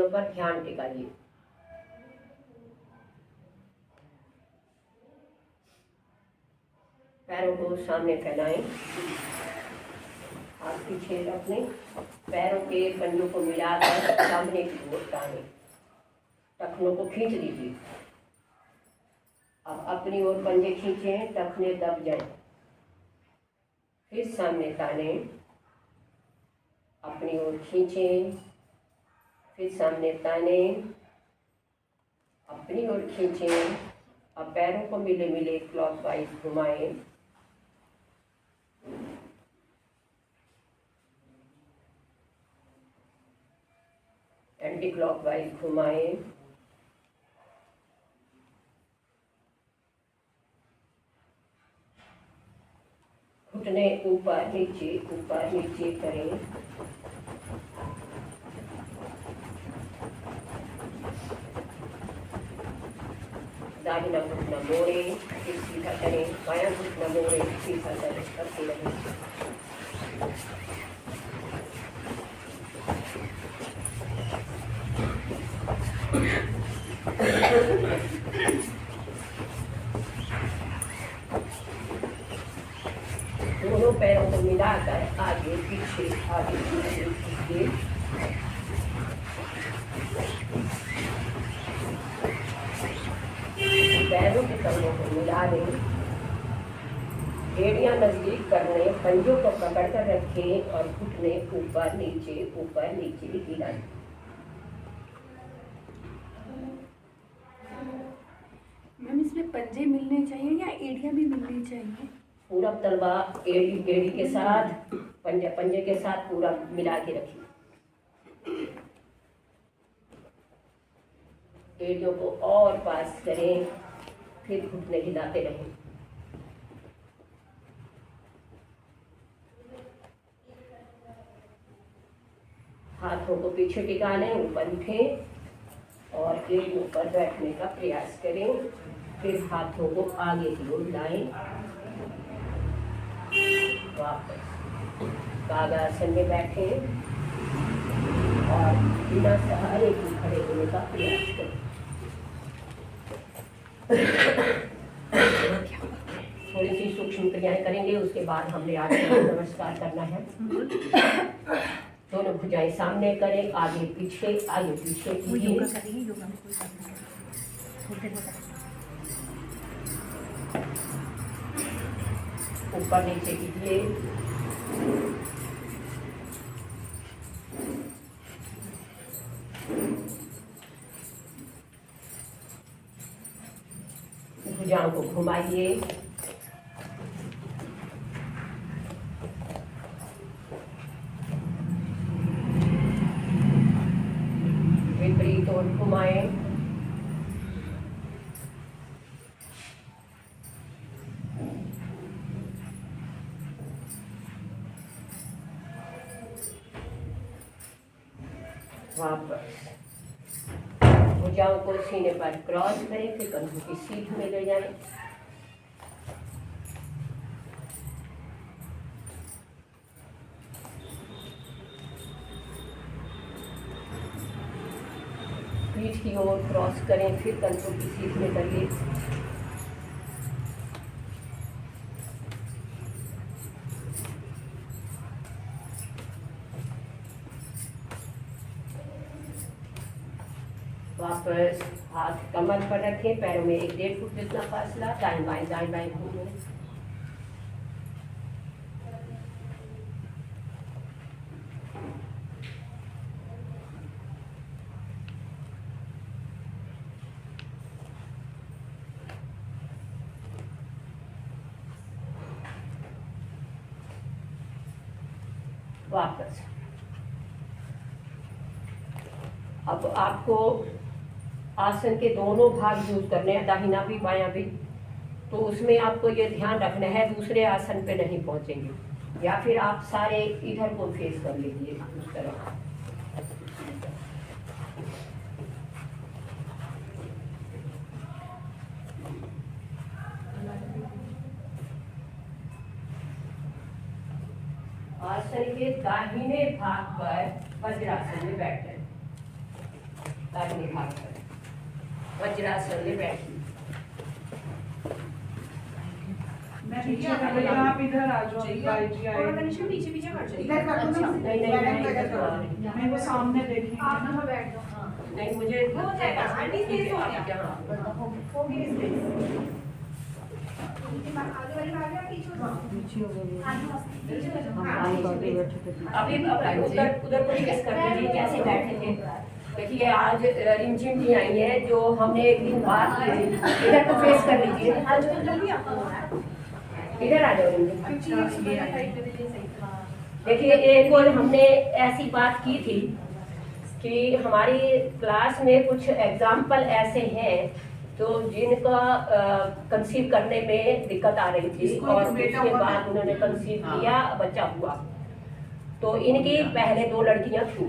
एड़ियों पर ध्यान टिकाइए। पैरों को सामने फैलाएं, हाथ पीछे रखने, पैरों के पंजों को मिलाकर सामने की ओर टानें, टखनों को खींच लीजिए। अब अपनी ओर पंजे खींचें, टखने दब जाएं, फिर सामने ताने, अपनी ओर खींचें, फिर सामने ताने, अपनी ओर खींचें। अब पैरों को मिले मिले क्लॉकवाइज घुमाएं, एंटी क्लॉकवाइज घुमाएं, घुटने ऊपर नीचे करें। दाहिना घुटना मोड़ें, फिर सीधा करें, बायां घुटना मोड़ें, सीधा करें, करते रहें। दोनों पैरों को मिलाकर आगे पीछे खींचिए। पैरों के तलवों को मिला दें, एड़ियां नजदीक करने, पंजों को पकड़ कर रखें और घुटने ऊपर नीचे हिलाएं। मैम इसमें पंजे मिलने चाहिए या एड़ियां भी मिलनी चाहिए? पूरा तलवा एड़ी के साथ, पंजे के साथ पूरा मिला के रखिए। एड़ियों को और पास करें, फिर घुटने हिलाते रहें। हाथों को पीछे टिका लें, ऊपर उठें और एड़ियों पर बैठने का प्रयास करें। फिर हाथों को आगे की ओर लाएं, वापस कागासन में बैठें और बिना सहारे की खड़े होने का प्रयास करें। थोड़ी सी सूक्ष्म क्रियाएं करेंगे, उसके बाद हमने आज नमस्कार करना है। दोनों भुजाएं सामने करें, आगे पीछे कीजिए। ऊपर नीचे कीजिए। भुजाओं को घुमाइए, विपरीत ओर घुमाएं, वापस भुजाओं को सीने पर क्रॉस करें, फिर कंधों की सीध में ले जाएं। पीठ की ओर क्रॉस करें, फिर कंधों की सीध में करिए। वापस हाथ कमर पर रखें, पैरों में 1-1.5 फुट जितना फासला, दाएं बाएं घूमें। वापस अब आपको आसन के दोनों भाग यूज करने हैं, दाहिना भी बायां भी। तो उसमें आपको ये ध्यान रखना है दूसरे आसन पे नहीं पहुंचेंगे, या फिर आप सारे इधर को फेस कर लीजिए उस तरह। आसन के दाहिने भाग पर वज्रासन में बैठे। दाहिने भाग पर वज्रासन में बैठिए। मैं पीछे पहले आप इधर आ जाओ, भाई जी आए। थोड़ा कनिष्का पीछे पीछे कर जाइए। इधर कर दो ना, नहीं, मैं वो सामने देखी आप यहाँ बैठ जाओ। हाँ नहीं मुझे हो जाएगा, आंटी स्पेस हो आप गया। जहाँ होगी स्पेस। आगे वाली भाग गया, पीछे हो जाओ। आगे पीछे हो जाओ। हाँ, अभी उधर उधर को फेस कर दीजिए जैसे बैठे थे। देखिए आज रिमझिम भी आई है जो हमने एक दिन बात की थी। इधर को फेस कर लीजिए, आज जल्दी आपको होना है। इधर आ जाओ रिमझिम। क्योंकि देखिए एक और हमने ऐसी बात की थी कि हमारी क्लास में कुछ एग्जाम्पल ऐसे हैं तो जिनका कंसीव करने में दिक्कत आ रही थी और उसके बाद उन्होंने कंसीव किया, बच्चा हुआ। तो इनकी पहले 2 लड़कियां थी,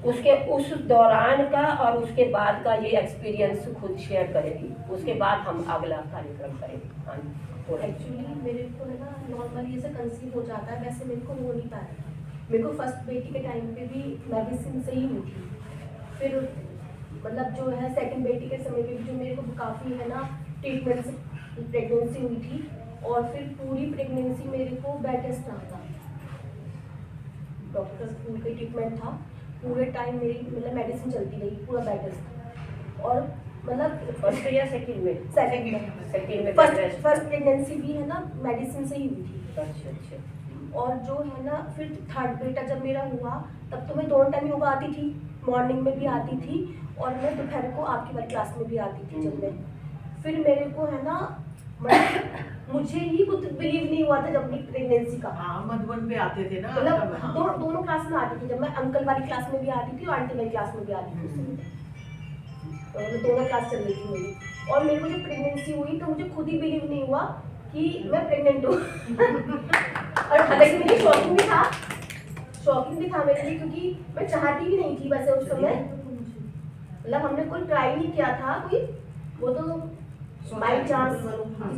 उसके उस दौरान का और उसके बाद का ये एक्सपीरियंस खुद शेयर करेगी, उसके बाद हम अगला कार्यक्रम करेंगे। हाँ जी। एक्चुअली मेरे को है ना नॉर्मली ऐसे कंसीव हो जाता है, वैसे मेरे को हो नहीं पाया था। मेरे को फर्स्ट बेटी के टाइम पे भी मेडिसिन से ही हुई थी। फिर मतलब जो है सेकंड बेटी के समय पे भी जो मेरे को काफ़ी है ना ट्रीटमेंट से प्रेगनेंसी हुई थी और फिर पूरी प्रेगनेंसी मेरे को बेड रेस्ट रहा था। डॉक्टर स्कूल का ट्रीटमेंट था, पूरे टाइम मेरी मतलब मेडिसिन चलती रही, पूरा बेड रेस्ट। और मतलब फर्स्ट या सेकंड में? सेकंड में फर्स्ट प्रेगनेंसी भी है ना मेडिसिन से ही हुई थी। अच्छा अच्छा। और जो है ना फिर थर्ड बेटा जब मेरा हुआ तब तो मैं दोनों टाइम योगा आती थी, मॉर्निंग में भी आती थी और मैं दोपहर को आपकी वाली क्लास में भी आती थी। जब मैं फिर मेरे को है ना मुझे ही कुछ बिलीव नहीं हुआ था जब अपनी प्रेगनेंसी का। हाँ, मधुबन पे आते थे ना। मतलब हाँ। दोनों क्लास में आती थी। जब मैं अंकल वाली क्लास में भी आती थी और आंटी वाली क्लास में भी आती थी उस समय। तो मतलब दोनों क्लास चल रही थी मेरी। और मेरे को जब प्रेगनेंसी हुई तो मुझे खुद ही बिलीव नहीं हुआ कि मैं प्रेग्नेंट हूँ। और हालांकि मेरी शॉकिंग भी था मेरे लिए, क्योंकि मैं चाहती भी नहीं थी वैसे उस समय। मतलब हमने कोई ट्राई नहीं किया था कोई, वो तो बाई चांस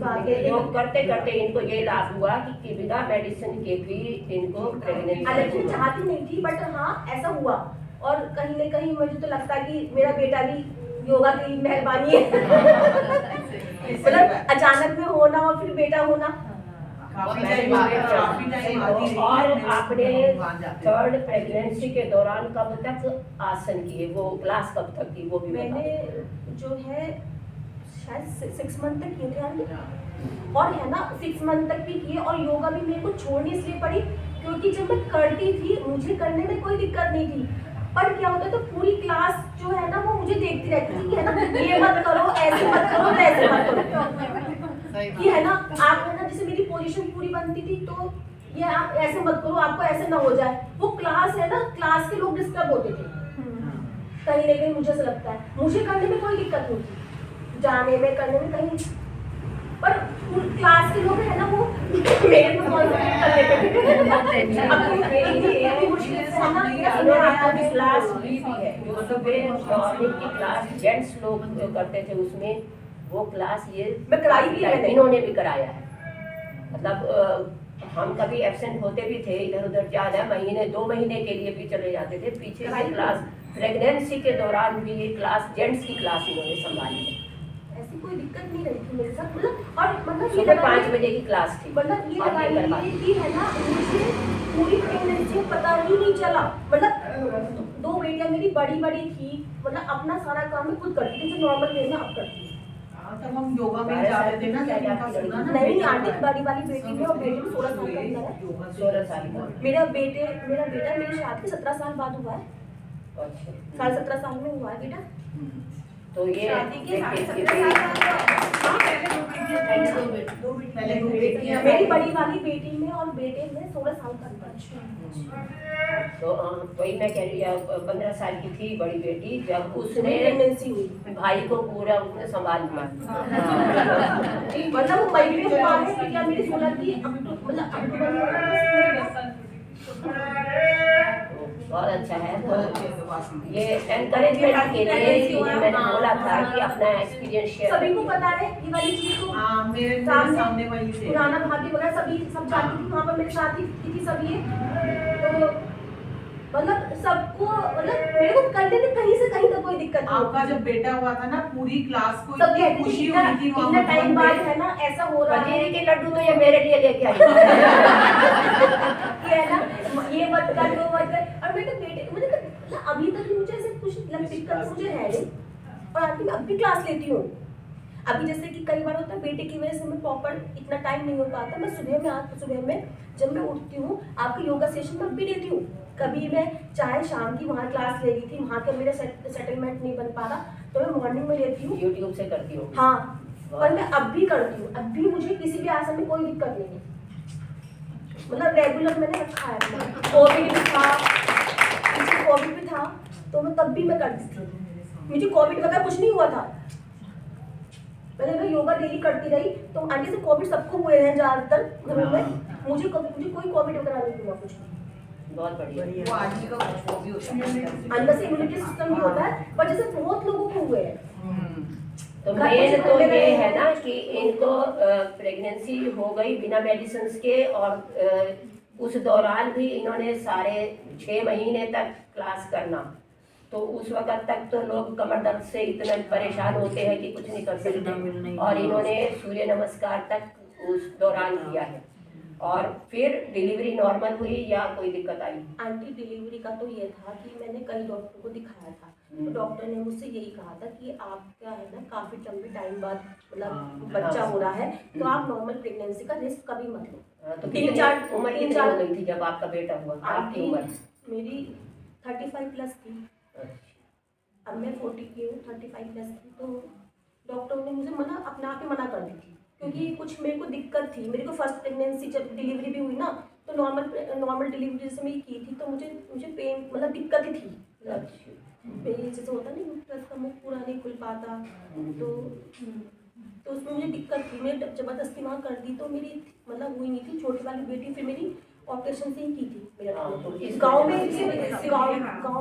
बात है। योग करते करते इनको ये लाभ हुआ कि बिना मेडिसिन के भी इनको प्रेगनेंसी हालांकि चाहती नहीं थी, बट हाँ ऐसा हुआ। और कहीं ना कहीं मुझे तो लगता है कि मेरा बेटा भी योगा की मेहरबानी है। मतलब अचानक में होना और फिर बेटा होना। काफी टाइम आती और आपने थर्ड प्रेगनेंसी के दौरान कब तक आसन किए, वो क्लास कब तक की वो भी मैंने जो है शायद 6 मंथ तक किए थे आंटी। और है ना 6 मंथ तक भी किए। और योगा भी मेरे को छोड़नी इसलिए पड़ी क्योंकि जब मैं करती थी मुझे करने में कोई दिक्कत नहीं थी, पर क्या होता है तो पूरी क्लास जो है ना वो मुझे देखती रहती थी कि है ना ये मत करो, ऐसे मत करो, वैसे मत करो। कि है ना आप है ना जैसे मेरी पोजीशन पूरी बनती थी तो ये आप ऐसे मत करो, आपको ऐसे ना हो जाए। वो क्लास है ना, क्लास के लोग डिस्टर्ब होते थे कहीं ना कहीं। मुझे ऐसा लगता है मुझे करने में कोई दिक्कत नहीं थी, जाने में करने में कहीं, पर क्लास के लोग है ना वो मेरे को कॉन्सेंट्रेट कर लेते थे। अब मेरी मुश्किल से है ना क्लास भी है जो सुबह मॉर्निंग की क्लास जेंट्स लोग करते थे, उसमें वो क्लास ये मैं कराई भी है, इन्होंने भी कराया है। मतलब हम कभी एब्सेंट होते भी थे, इधर उधर ज़्यादा महीने 2 महीने के लिए भी चले जाते थे। पीछे से क्लास प्रेगनेंसी के दौरान भी ये क्लास जेंट्स की क्लास इन्होंने संभाली है। ऐसी कोई दिक्कत नहीं रही थी मेरे साथ। मतलब और मतलब ये सुबह 5 बजे की क्लास थी। मतलब ये और ये लगा करवाती लीजिए कि है ना मुझे पूरी प्रेगनेंसी में पता ही नहीं चला। मतलब 2 बेटियां मेरी बड़ी बड़ी थी, मतलब अपना सारा काम मैं खुद करती थी जो नॉर्मल वे में अब करती हूँ। तब हम योगा में जाते थे ना, जब इनका सुना ना। नहीं आंटी बड़ी वाली बेटी में और बेटे में 16 साल का अंतर है। 16 साल का। मेरा बेटा मेरी शादी के 17 साल बाद हुआ है। अच्छा, 17.5 साल में हुआ है बेटा। तो ये शादी के देखिए, पहले 2 बेटियां। मेरी बड़ी वाली बेटी में और बेटे में 16 साल का अंतर। तो वही मैं कह रही हूँ 15 साल की थी बड़ी बेटी जब उसने प्रेगनेंसी हुई। भाई को पूरा उसने संभाल लिया। मतलब वो मई में हुआ है, बेटियां मेरी 16 की मतलब अक्टूबर में। बहुत अच्छा है। तो ये एनकरेजमेंट के लिए ये मैंने बोला था कि अपना एक्सपीरियंस शेयर सभी को पता है ये वाली चीज तो। हाँ, मेरे सामने वही थे। पुराना भाग्य वगैरह सभी सब जाती थी वहाँ पर, मेरे साथ ही थी सब ये। तो मतलब सबको, मतलब मेरे को करने में कहीं से कहीं तक कोई दिक्कत नहीं आपका होती। जब बेटा हुआ था ना, पूरी क्लास को सब इतनी कहते थे खुशी इतना हुई थी वहाँ टाइम बाद मधुबन है ना ऐसा हो रहा है वजीरे के लड्डू तो ये मेरे लिए लेके आई कि है ना, ये मत कर वो मत कर। और मैं तो बेटे मुझे तो मतलब अभी तक मुझे ऐसे कुछ दिक्कत मुझे है नहीं, और आंटी मैं अब भी क्लास लेती हूँ। अभी जैसे कि कई बार होता है बेटे की वजह से मैं प्रॉपर इतना टाइम नहीं हो पाता, मैं सुबह में जब मैं उठती हूँ आपके योगा सेशन में भी लेती हूँ। कभी मैं चाहे शाम की वहाँ क्लास ले रही थी, वहाँ का मेरा सेटलमेंट नहीं बन पा रहा तो मैं मॉर्निंग में लेती हूँ। यूट्यूब से करती हूँ। हाँ, पर मैं अब भी करती हूँ, अब भी मुझे किसी भी आसन में कोई दिक्कत नहीं है, मतलब रेगुलर मैंने रखा है अपना। कोविड भी था, मुझे कोविड भी था तो मैं तब भी मैं करती थी, मुझे कोविड वगैरह कुछ नहीं हुआ था। मैं योगा डेली करती रही, तो आंटी से कोविड सबको हुए हैं ज्यादातर घरों में, मुझे कोई कोविड वगैरह नहीं हुआ कुछ। बहुत बढ़िया। वो आदमी का कुछ वो भी होता है। अंदर से इम्यूनिटी सिस्टम भी होता है, पर जैसे बहुत लोगों को हुए हैं। तो मेन तो ये है ना कि इनको प्रेगनेंसी हो गई बिना मेडिसिन के, और उस दौरान भी इन्होंने सारे 6 महीने तक क्लास करना, तो उस वक्त तक तो लोग कमर दर्द से इतने परेशान होते हैं कि कुछ नहीं कर सकते, और इन्होंने सूर्य नमस्कार तक उस दौरान किया है। और फिर डिलीवरी नॉर्मल हुई या कोई दिक्कत आई? आंटी डिलीवरी का तो ये था कि मैंने कई डॉक्टर को दिखाया था, तो डॉक्टर ने मुझसे यही कहा था कि आपका है ना काफी लंबे टाइम बाद मतलब बच्चा हो रहा है, तो आप नॉर्मल प्रेगनेंसी का रिस्क कभी मत लो। तो तीन चार उम्र कितनी हो गई थी जब आपका बेटा हुआ? आपकी उम्र? मेरी 35 प्लस थी, अब मैं 40 की हूँ, 35 प्लस थी। तो डॉक्टर ने मुझे अपने आप ही मना कर दी थी, क्योंकि कुछ मेरे को दिक्कत थी। मेरे को फर्स्ट प्रेगनेंसी जब डिलीवरी भी हुई ना, तो नॉर्मल डिलीवरी जैसे मेरी की थी, तो मुझे पेन मतलब दिक्कत ही थी, मतलब जैसे होता नहीं यूट्रस का मुख पूरा नहीं खुल पाता, तो उसमें मुझे दिक्कत थी। मैंने जबरदस्ती वहाँ कर दी, तो मेरी मतलब हुई नहीं थी। छोटी वाली बेटी फिर मेरी ऑपरेशन से ही की थी मेरा गाँव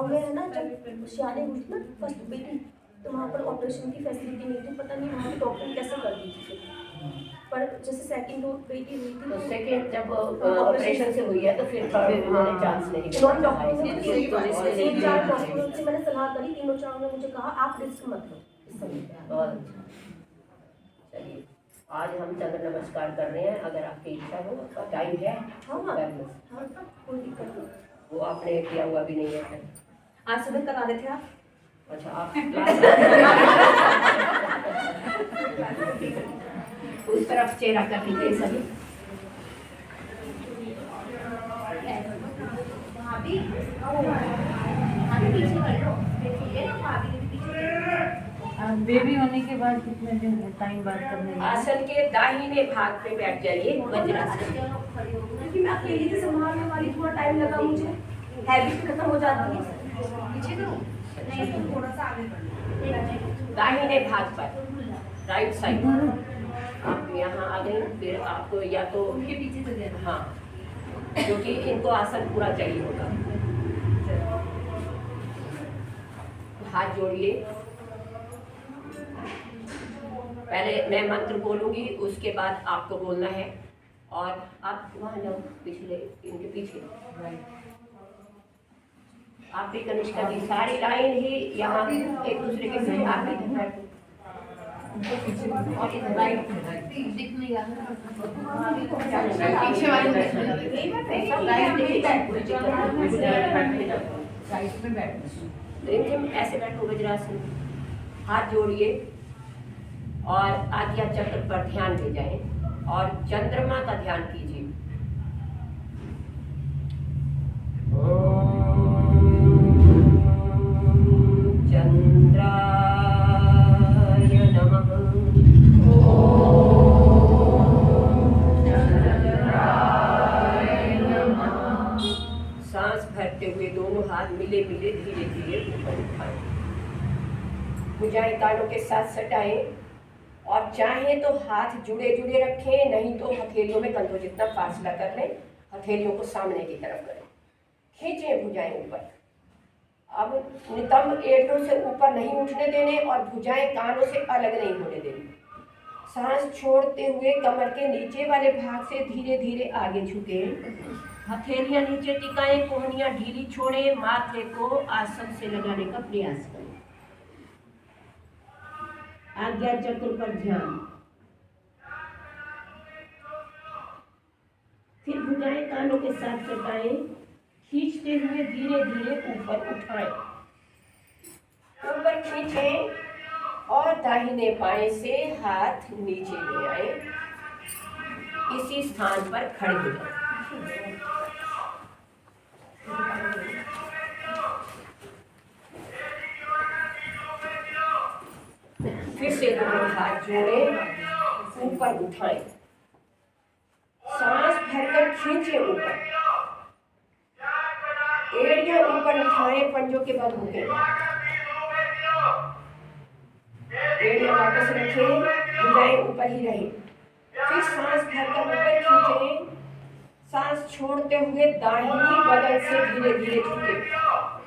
में है ना, जब शादी हुई थी ना फर्स्ट बेटी, तो वहाँ पर ऑपरेशन की फैसिलिटी नहीं थी, पता नहीं वहाँ के डॉक्टर ने कैसे कर दी थी। पर जैसे सेकंड बेटी हुई थी, तो सेकंड जब ऑपरेशन से हुई है तो फिर उन्होंने चांस नहीं दिया। तीन चार डॉक्टरों से मैंने सलाह करी, तीनों चारों ने मुझे कहा आप रिस्क मत लो इस समय पे। बहुत अच्छा। चलिए, आज हम चंद्र नमस्कार कर रहे हैं, अगर आपकी इच्छा हो तो टाइम है? हाँ कर लो। हाँ, कोई दिक्कत नहीं। वो आपने किया हुआ भी नहीं है। आज सुबह करा रहे थे आप? अच्छा, आप उस तरफ चेहरा कर लीजिए सभी। बेबी होने के बाद कितने दिन टाइम बाद करने लगे? आसन के दाहिने भाग पे बैठ जाइए, वज्रासन। क्योंकि मैं अकेली से संभालने वाली, थोड़ा टाइम लगा मुझे, हैबिट खत्म हो जाती है। थोड़ा सा आगे दाहिने भाग पर, राइट साइड। आप यहाँ आ गई, फिर आपको या तो पीछे से देना। हाँ, क्योंकि इनको आसन पूरा चाहिए होगा। हाथ जोड़िए। पहले मैं मंत्र बोलूँगी, उसके बाद आपको बोलना है, और आप वहाँ जाओ पिछले, इनके पीछे। आप भी कनिष्ठा की सारी लाइन ही यहाँ एक दूसरे के पीछे, आप इधर बैठो और इधर राइट पीछे वाले साइड में बैठना। ऐसे बैठो वज्रासन। हाथ जोड़िए और आज्ञा चक्र पर ध्यान ले जाएं और चंद्रमा का ध्यान कीजिए। चंद्राय नमः। सांस भरते हुए दोनों हाथ मिले मिले धीरे धीरे ऊपर उठाएं। भुजाएं कानों के साथ सटाएं, और चाहे तो हाथ जुड़े जुड़े रखें, नहीं तो हथेलियों में कंधों जितना फासला कर लें, हथेलियों को सामने की तरफ करें। खींचें भुजाएं ऊपर। अब नितंब एड़ों से ऊपर नहीं उठने देने और भुजाएं कानों से अलग नहीं होने देनी। सांस छोड़ते हुए कमर के नीचे वाले भाग से धीरे धीरे आगे झुकें। हथेलियां नीचे टिकाएं, कोहनियां ढीली छोड़े, माथे को आसन से लगाने का प्रयास करें। आज्ञा चक्र पर ध्यान। फिर भुजाएं कानों के साथ सटाएं, खींचते हुए धीरे धीरे ऊपर उठाएं। ऊपर खींचें और दाहिने बाएं से हाथ नीचे ले आए। इसी स्थान पर खड़े हो जाएं। फिर से दोनों हाथ जोड़े, ऊपर उठाएं, सांस भरकर खींचे ऊपर, एड़ियां ऊपर उठाएं, पंजों के बल झुकें, एड़ियां वापस रखें, भुजाएं ऊपर ही रहें। फिर सांस भरकर ऊपर खींचें, सांस छोड़ते हुए दाहिनी बगल से धीरे धीरे झुकें,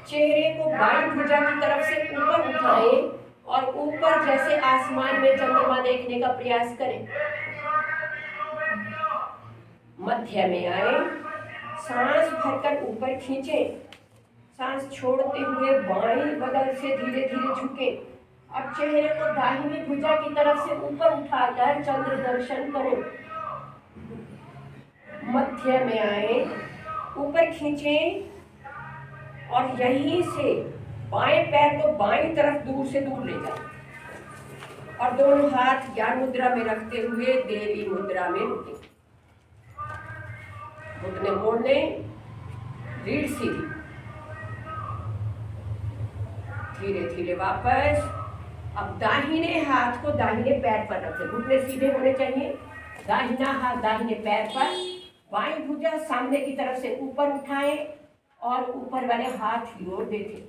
चेहरे को बाईं भुजा की तरफ से ऊपर उठाएं और ऊपर जैसे आसमान में चंद्रमा देखने का प्रयास करें। मध्य में आए, सांस भरकर ऊपर खींचें, सांस छोड़ते हुए बाईं बगल से धीरे धीरे झुकें। अब चेहरे को दाहिनी भुजा की तरफ से ऊपर उठाकर चंद्र दर्शन करें। मध्य में आए, ऊपर खींचें और यहीं से बाएं पैर को बाईं तरफ दूर से दूर ले जाएं और दोनों हाथ ज्ञान मुद्रा में रखते हुए देवी मुद्रा में रुकें। घुटने मोड़ने, रीढ़ सीधी, धीरे धीरे वापस। अब दाहिने हाथ को दाहिने पैर पर रखें, घुटने सीधे होने चाहिए। दाहिना हाथ दाहिने पैर पर, बाईं भुजा सामने की तरफ से ऊपर उठाएं और ऊपर वाले हाथ की ओर देखें।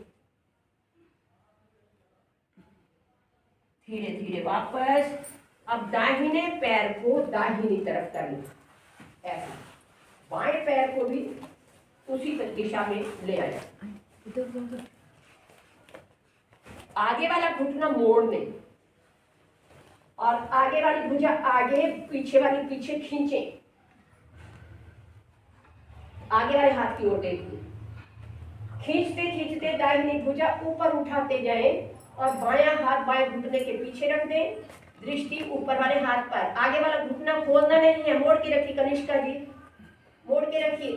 धीरे धीरे वापस। अब दाहिने पैर को दाहिनी तरफ करें, ऐसा। बाएं पैर को भी उसी दिशा में ले आए। आगे वाला घुटना मोड़ने और आगे वाली भुजा आगे, पीछे वाली पीछे खींचें। आगे वाले हाथ की ओर देखिए, खींचते खींचते दाहिनी भुजा ऊपर उठाते जाएं और बायां हाथ बाएं घुटने के पीछे रख दें, दृष्टि ऊपर वाले हाथ पर। आगे वाला घुटना खोलना नहीं है, मोड़ के रखिए कनिष्का जी, मोड़ के रखिए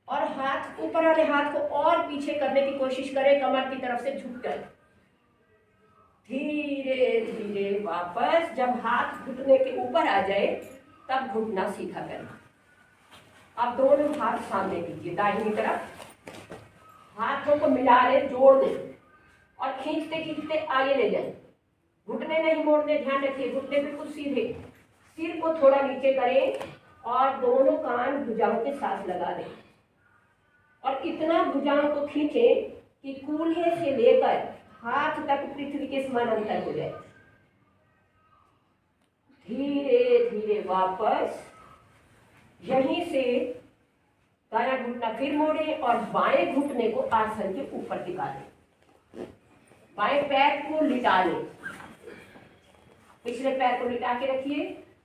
और हाथ ऊपर वाले हाथ को और पीछे करने की कोशिश करें, कमर की तरफ से झुक कर। धीरे धीरे वापस। जब हाथ घुटने के ऊपर आ जाए तब घुटना सीधा करें। अब दोनों हाथ सामने कीजिए, दाहिनी तरफ हाथों को मिला लें, जोड़ दें और खींचते खींचते आगे ले जाएं। घुटने नहीं मोड़ने, ध्यान रखिए, घुटने बिल्कुल सीधे। सिर को थोड़ा नीचे करें और दोनों कान भुजाओं के साथ लगा दें और इतना भुजाओं को खींचें कि कूल्हे से लेकर हाथ तक पृथ्वी के समान अंतर हो जाए। धीरे धीरे वापस। यहीं से दायां घुटना फिर मोड़ें और बाएं घुटने को आसन के ऊपर टिका दें। बाएं पैर को लिटा लें, पिछले पैर को लिटा के रखिए।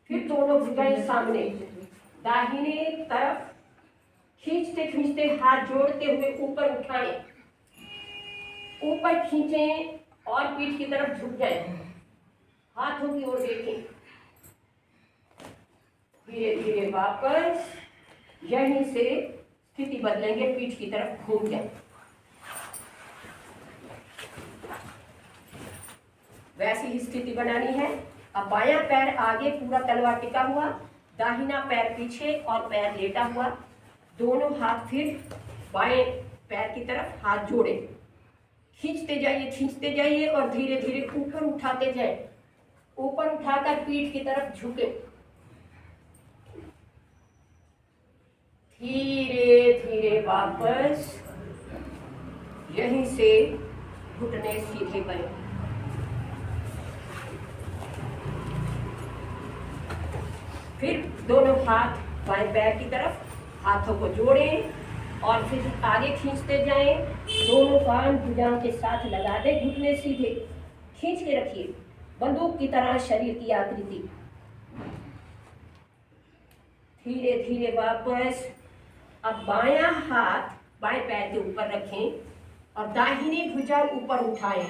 फिर दोनों भुजाएं सामने, दाहिने तरफ खींचते खींचते हाथ जोड़ते हुए ऊपर उठाएं, ऊपर खींचें और पीठ की तरफ झुक जाएं, हाथों की ओर देखें। धीरे धीरे वापस। यहीं से स्थिति बदलेंगे, पीठ की तरफ घूम जाएं। वैसी ही स्थिति बनानी है। अब बायां पैर आगे पूरा तलवार टिका हुआ, दाहिना पैर पीछे और पैर लेटा हुआ। दोनों हाथ फिर बाएं पैर की तरफ हाथ जोड़े, खींचते जाइए और धीरे धीरे ऊपर उठाते जाएं। ऊपर उठाकर पीठ की तरफ झुके। धीरे धीरे वापस। यहीं से घुटने सीधे करें। फिर दोनों हाथ बाएं पैर की तरफ, हाथों को जोड़ें और फिर आगे खींचते जाएं। दोनों कान भुजाओं के साथ लगा दें, घुटने सीधे खींच के रखिए, बंदूक की तरह शरीर की आकृति। धीरे धीरे वापस। अब बायां हाथ बाएं पैर के ऊपर रखें और दाहिनी भुजा ऊपर उठाएं,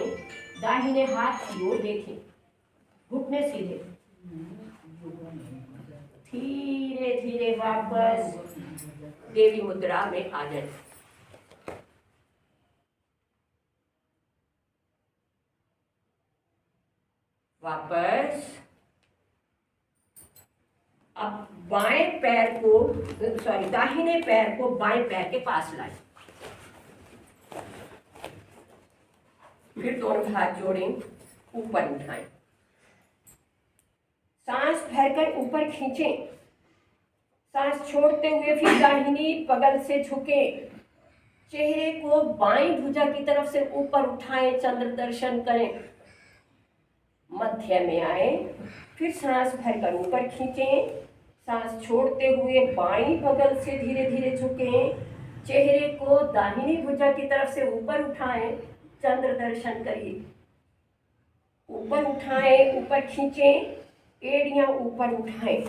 दाहिने हाथ की ओर देखें, घुटने सीधे, धीरे धीरे वापस देवी मुद्रा में आ जाए। वापस अब बाएं पैर को दाहिने पैर को बाएं पैर के पास लाएं। फिर दोनों हाथ जोड़ें, ऊपर उठाएं, सांस भरकर ऊपर खींचें, सांस छोड़ते हुए फिर दाहिनी बगल से झुकें, चेहरे को बाईं भुजा की तरफ से ऊपर उठाएं, चंद्र दर्शन करें। मध्य में आए, फिर सांस भरकर ऊपर खींचें, सांस छोड़ते हुए बाईं बगल से धीरे धीरे झुकें, चेहरे को दाहिनी भुजा की तरफ से ऊपर उठाएं, चंद्र दर्शन करिए। ऊपर उठाएं, ऊपर खींचें, एड़ियां ऊपर उठाएं,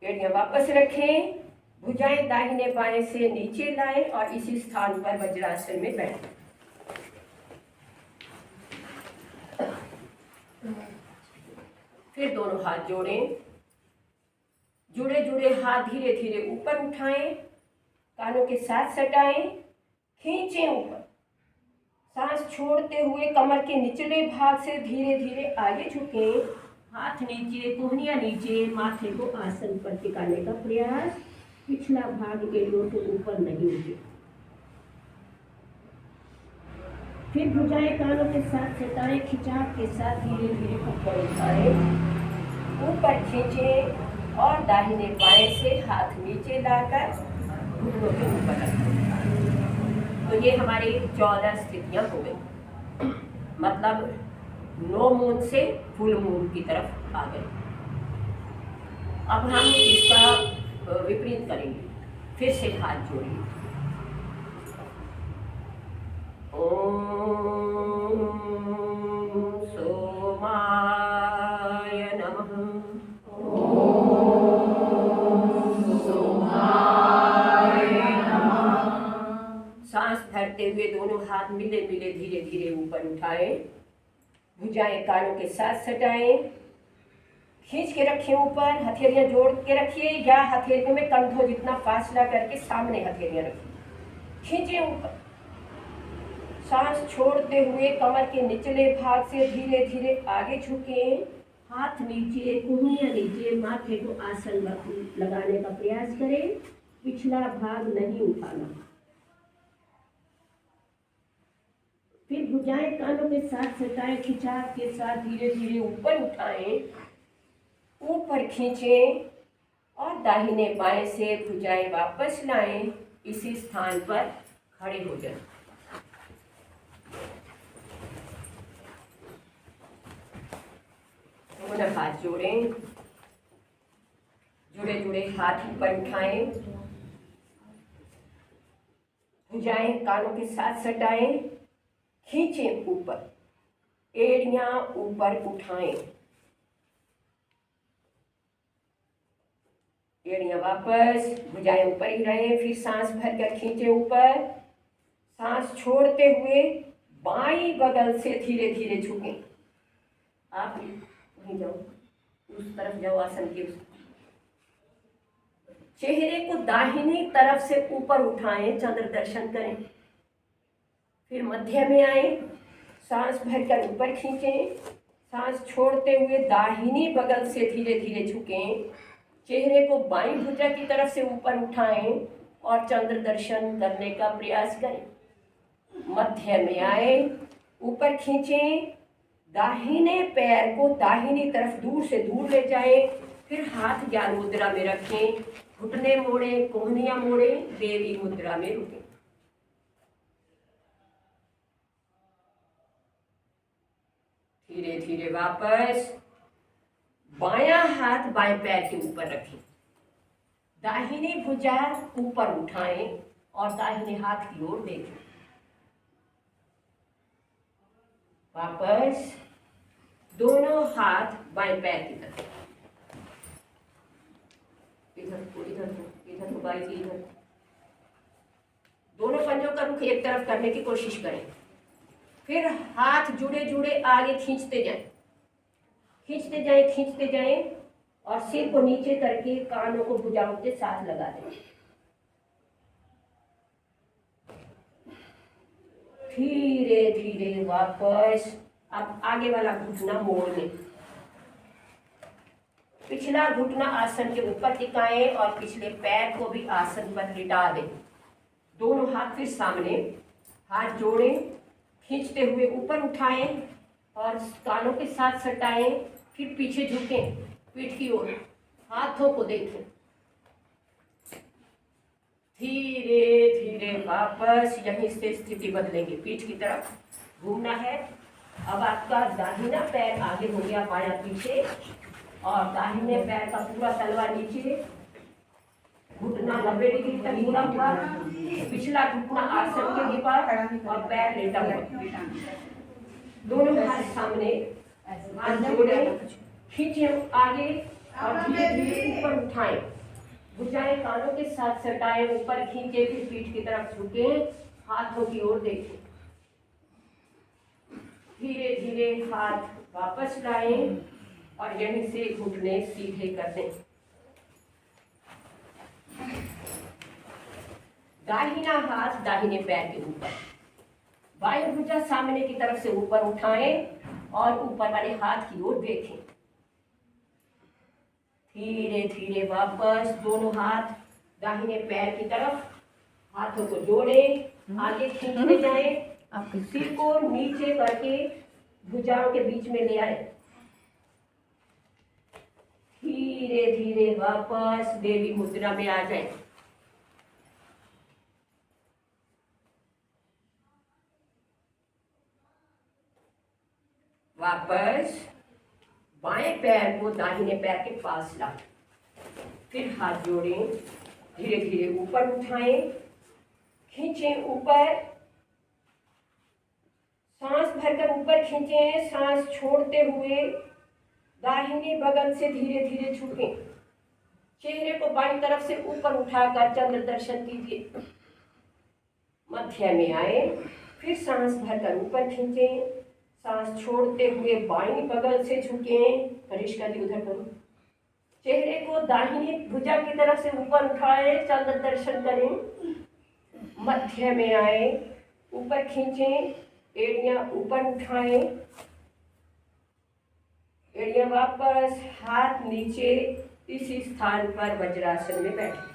एड़ियां वापस रखें, भुजाएं दाहिने बाएं से नीचे लाएं और इसी स्थान पर वज्रासन में बैठें। फिर दोनों हाथ जोड़ें, जुड़े जुड़े हाथ धीरे धीरे ऊपर उठाएं, कानों के साथ सटाएं, खींचें ऊपर, सांस छोड़ते हुए कमर के निचले भाग से धीरे धीरे आगे झुकें, हाथ नीचे, कोहनियां नीचे, माथे को आसन पर टिकाने का प्रयास, पिछला भाग एड़ियों के ऊपर नहीं उठे। फिर भुजाएं कानों के साथ सटाएं, खिंचाव के साथ धीरे धीरे ऊपर उठाएं, ऊपर खींचें और दाहिने बाएं से हाथ नीचे लाकर घुटनों के ऊपर रखें। तो ये हमारी 14 स्थितियां हो गई, मतलब नो मून से फुल मून की तरफ आ गए। अब हम इसका विपरीत करेंगे, फिर से हाथ जोड़िए। ओम सोमाय नमः। सांस भरते हुए दोनों हाथ मिले मिले धीरे धीरे ऊपर उठाएं, भुजाएं कानों के साथ सटाएं, खींच के रखें ऊपर, हथेलियां जोड़ के रखिए या हथेलियों में कंधों जितना फासला करके सामने हथेलियां रखिए, खींचे ऊपर, सांस छोड़ते हुए कमर के निचले भाग से धीरे धीरे आगे झुकें, हाथ नीचे, कोहनियां नीचे, माथे को आसन लगाने का प्रयास करें, पिछला भाग नहीं उठाना। फिर भुजाएं कानों के साथ सटाएं, खिंचाव के साथ धीरे धीरे ऊपर उठाएं, ऊपर खींचें और दाहिने बाएं से भुजाएं वापस लाएं, इसी स्थान पर खड़े हो जाएं। दोनों हाथ जोड़ें, जुड़े जुड़े हाथ ऊपर उठाएं, भुजाएं कानों के साथ सटाएं, खींचें ऊपर, एड़ियां ऊपर उठाएं, एड़ियां वापस, भुजाएं ऊपर ही रहे, फिर सांस भरकर खींचे ऊपर, सांस छोड़ते हुए बाईं बगल से धीरे धीरे झुकें। आप वहीं जाओ, उस तरफ जाओ, आसन के उस चेहरे को दाहिनी तरफ से ऊपर उठाएं, चंद्र दर्शन करें। फिर मध्य में आए, सांस भरकर ऊपर खींचें, सांस छोड़ते हुए दाहिनी बगल से धीरे धीरे झुकें, चेहरे को बाईं भुजा की तरफ से ऊपर उठाएं और चंद्र दर्शन करने का प्रयास करें। मध्य में आए, ऊपर खींचें, दाहिने पैर को दाहिनी तरफ दूर से दूर ले जाएं, फिर हाथ ज्ञान मुद्रा में रखें, घुटने मोड़े, कोहनियां मोड़े, देवी मुद्रा में रुकें। धीरे धीरे वापस बायां हाथ बाएं पैर के ऊपर रखें, दाहिनी भुजा ऊपर उठाएं और दाहिने हाथ की ओर देखें। वापस दोनों हाथ बाएं पैर की तरफ, इधर बाई की इधर। दोनों पंजों का रुख एक तरफ करने की कोशिश करें। फिर हाथ जुड़े जुड़े आगे खींचते जाएं, खींचते जाएं, खींचते जाएं और सिर को नीचे करके कानों को भुजाओं के साथ लगा दें। धीरे धीरे वापस अब आगे वाला घुटना मोड़ लें। पिछला घुटना आसन के ऊपर टिकाएं और पिछले पैर को भी आसन पर लिटा दें। दोनों हाथ फिर सामने, हाथ जोड़ें, खींचते हुए ऊपर उठाएं और कानों के साथ सटाएं। फिर पीछे झुकें, पीठ की ओर, हाथों को देखें। धीरे धीरे वापस यहीं से स्थिति बदलेंगे, पीठ की तरफ घूमना है। अब आपका दाहिना पैर आगे हो गया, बायां पीछे, और दाहिने पैर का पूरा तलवा नीचे, घुटना 90 डिग्री तक मुड़ा हुआ, पिछला घुटना आसन के ऊपर और पैर लेटा हुआ। दोनों हाथ सामने, हाथ जोड़े, खींचे आगे और धीरे धीरे ऊपर उठाएं। भुजाएं कानों के साथ सटाएं, ऊपर खींचे, फिर पीठ की तरफ झुकें, हाथों की ओर देखें। धीरे धीरे हाथ वापस लाएं और यहीं से घुटने सीधे कर दें। दाहिना हाथ दाहिने पैर के ऊपर, बाईं भुजा सामने की तरफ से ऊपर उठाएं और ऊपर वाले हाथ की ओर देखें। धीरे धीरे वापस दोनों हाथ दाहिने पैर की तरफ, हाथों को जोड़ें, आगे खींचते जाएं, सिर को नीचे करके भुजाओं के बीच में ले आए। धीरे धीरे वापस देवी मुद्रा में आ जाए। वापस बाएं पैर को दाहिने पैर के पास लाएं, फिर हाथ जोड़ें, धीरे धीरे ऊपर उठाएं, खींचें ऊपर, सांस भरकर ऊपर खींचें, सांस छोड़ते हुए दाहिने बगल से धीरे धीरे झुकें। चेहरे को बाईं तरफ से ऊपर उठाकर चंद्र दर्शन कीजिए। मध्य में आए, फिर सांस भरकर ऊपर खींचें, सांस छोड़ते हुए बाईं बगल से झुकें। कनिष्का जी उधर करो। चेहरे को दाहिनी भुजा की तरफ से ऊपर उठाएं, चंद्र दर्शन करें। मध्य में आए, ऊपर खींचें, एड़ियां ऊपर उठाएं, एड़ियां वापस, हाथ नीचे, इसी स्थान पर वज्रासन में बैठे।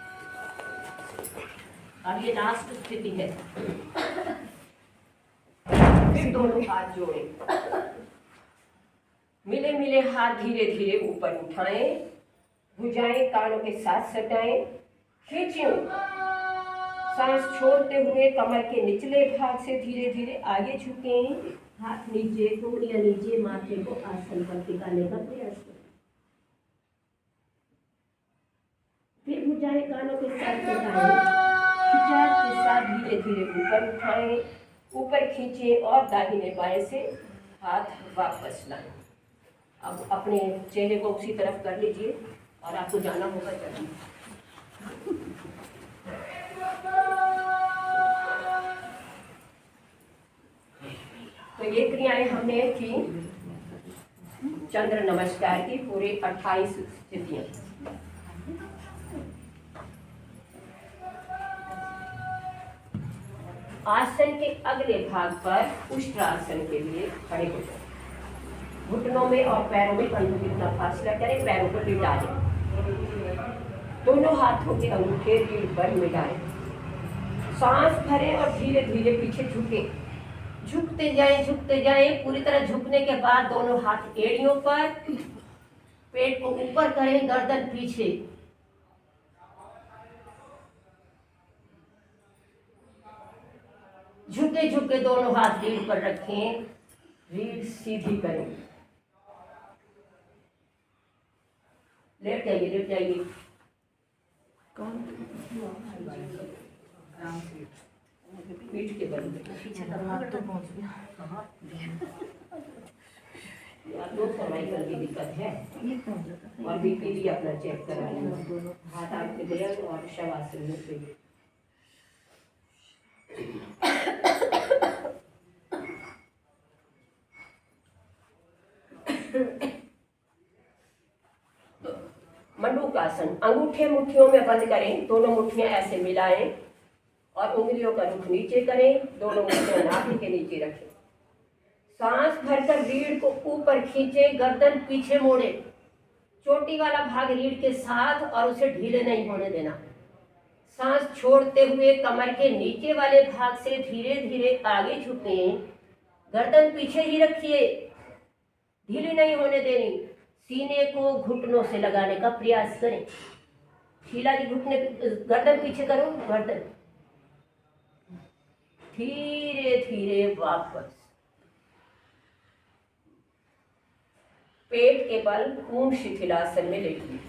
अब ये लास्ट स्थिति है। फिर दोनों हाथ जोड़ें, मिले मिले हाथ धीरे धीरे ऊपर उठाएं, भुजाएं कानों के साथ सटाएं, खींचें, सांस छोड़ते हुए कमर के निचले भाग से धीरे धीरे आगे झुकें, हाथ नीचे, टुकड़ियां नीचे, माथे को आसन पर टिकाने का प्रयास करें। फिर भुजाएं कानों के साथ सटाएं, खिंचाव के साथ धीरे धीरे ऊपर उठाएं, ऊपर खींचे और दाहिने बाएं से हाथ वापस लाएं। अब अपने चेहरे को उसी तरफ कर लीजिए और आपको जाना होगा चलिए। तो ये क्रियाएं हमने की चंद्र नमस्कार की, पूरे 28 स्थितियां। आसन के अगले भाग पर उष्ट्रासन के लिए खड़े हो जाए। घुटनों में और पैरों में कंधों की इतना फासला करें, पैरों को लिटा दें। दोनों हाथों के अंगूठे रीढ़ पर मिलाएं। सांस भरें और धीरे धीरे पीछे झुकें। झुकते जाएं। पूरी तरह झुकने के बाद दोनों हाथ एड़ियों पर, पेट को ऊपर करें, गर्दन पीछे। झुके झुके दोनों हाथ रीढ़ पर रखें, रीढ़ सीधी करें। लेट जाइए। पीठ के बल पीछे तो पहुंच गया। या तो सर्वाइकल की दिक्कत है और बीपी भी अपना चेक करा लेना। हाथ आपके दे और शवासन में से मंडूकासन, अंगूठे मुट्ठियों में बंद करें, दोनों मुट्ठियां ऐसे मिलाएं और उंगलियों का रुख नीचे करें, दोनों मुट्ठियां नाभि के नीचे रखें। सांस भरकर रीढ़ को ऊपर खींचे, गर्दन पीछे मोड़े, चोटी वाला भाग रीढ़ के साथ और उसे ढीले नहीं होने देना। सांस छोड़ते हुए कमर के नीचे वाले भाग से धीरे धीरे आगे झुकें, गर्दन पीछे ही रखिए, ढीली नहीं होने देनी। सीने को घुटनों से लगाने का प्रयास करें। शीला जी घुटने, गर्दन पीछे करो, गर्दन धीरे धीरे वापस। पेट के बल पूर्ण शिथिलासन में लेटिए।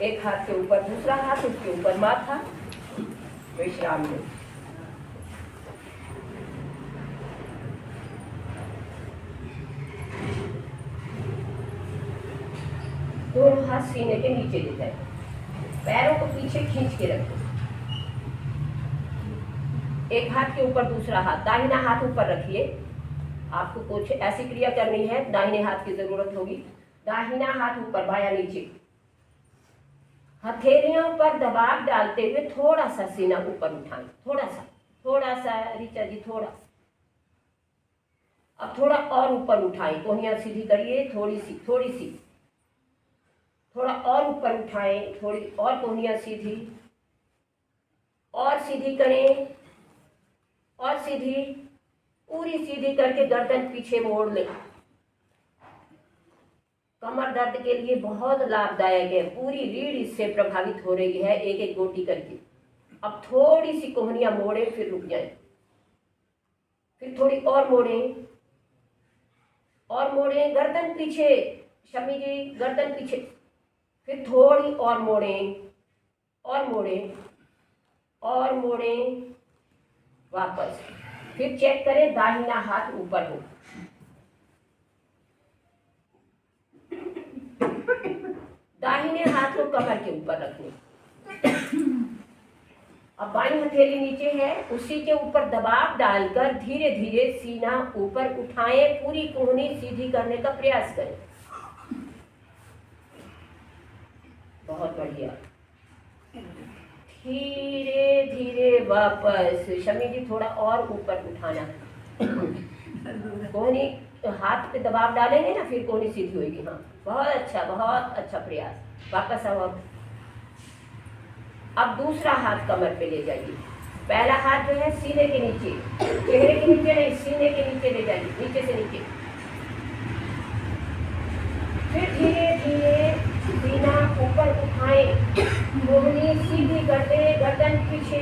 एक हाथ के ऊपर दूसरा हाथ, उसके ऊपर माथा, विश्राम लें। दोनों हाथ सीने के नीचे ले जाए, पैरों को पीछे खींच के रखें। एक हाथ के ऊपर दूसरा हाथ, दाहिना हाथ ऊपर रखिए। आपको कुछ ऐसी क्रिया करनी है, दाहिने हाथ की जरूरत होगी। दाहिना हाथ ऊपर, बायां नीचे। हथेलियों पर दबाव डालते हुए थोड़ा सा सीना ऊपर उठाएं, थोड़ा सा ऋचा जी, थोड़ा। अब थोड़ा और ऊपर उठाएं, कोहनियां सीधी करिए, थोड़ी सी थोड़ा और ऊपर उठाएं, थोड़ी और कोहनियां सीधी, और सीधी करें, और सीधी, पूरी सीधी करके गर्दन पीछे मोड़ लें। कमर दर्द के लिए बहुत लाभदायक है, पूरी रीढ़ इससे प्रभावित हो रही है, एक एक गोटी करके। अब थोड़ी सी कोहनियां मोड़ें, फिर रुक जाएं, फिर थोड़ी और मोड़ें, गर्दन पीछे, शमी जी गर्दन पीछे, फिर थोड़ी और मोड़ें, और मोड़ें, वापस। फिर चेक करें दाहिना हाथ ऊपर हो। दाहिने हाथ को कमर के ऊपर रखें। अब बाईं हथेली नीचे है, उसी के ऊपर दबाव डालकर धीरे धीरे सीना ऊपर उठाएं, पूरी कोहनी सीधी करने का प्रयास करें। बहुत बढ़िया। धीरे धीरे वापस। शमी जी थोड़ा और ऊपर उठाना। कोहनी हाथ पे दबाव डालेंगे ना, फिर कोहनी सीधी होगी। हाँ, बहुत अच्छा प्रयास। वापस आओ। अब दूसरा हाथ कमर पे ले जाइए। पहला हाथ जो है सीने के नीचे, चेहरे के नीचे नहीं, सीने के नीचे ले जाइए, नीचे से नीचे। फिर धीरे धीरे सीना ऊपर उठाएं, कोहनी सीधी कर दें, गर्दन पीछे।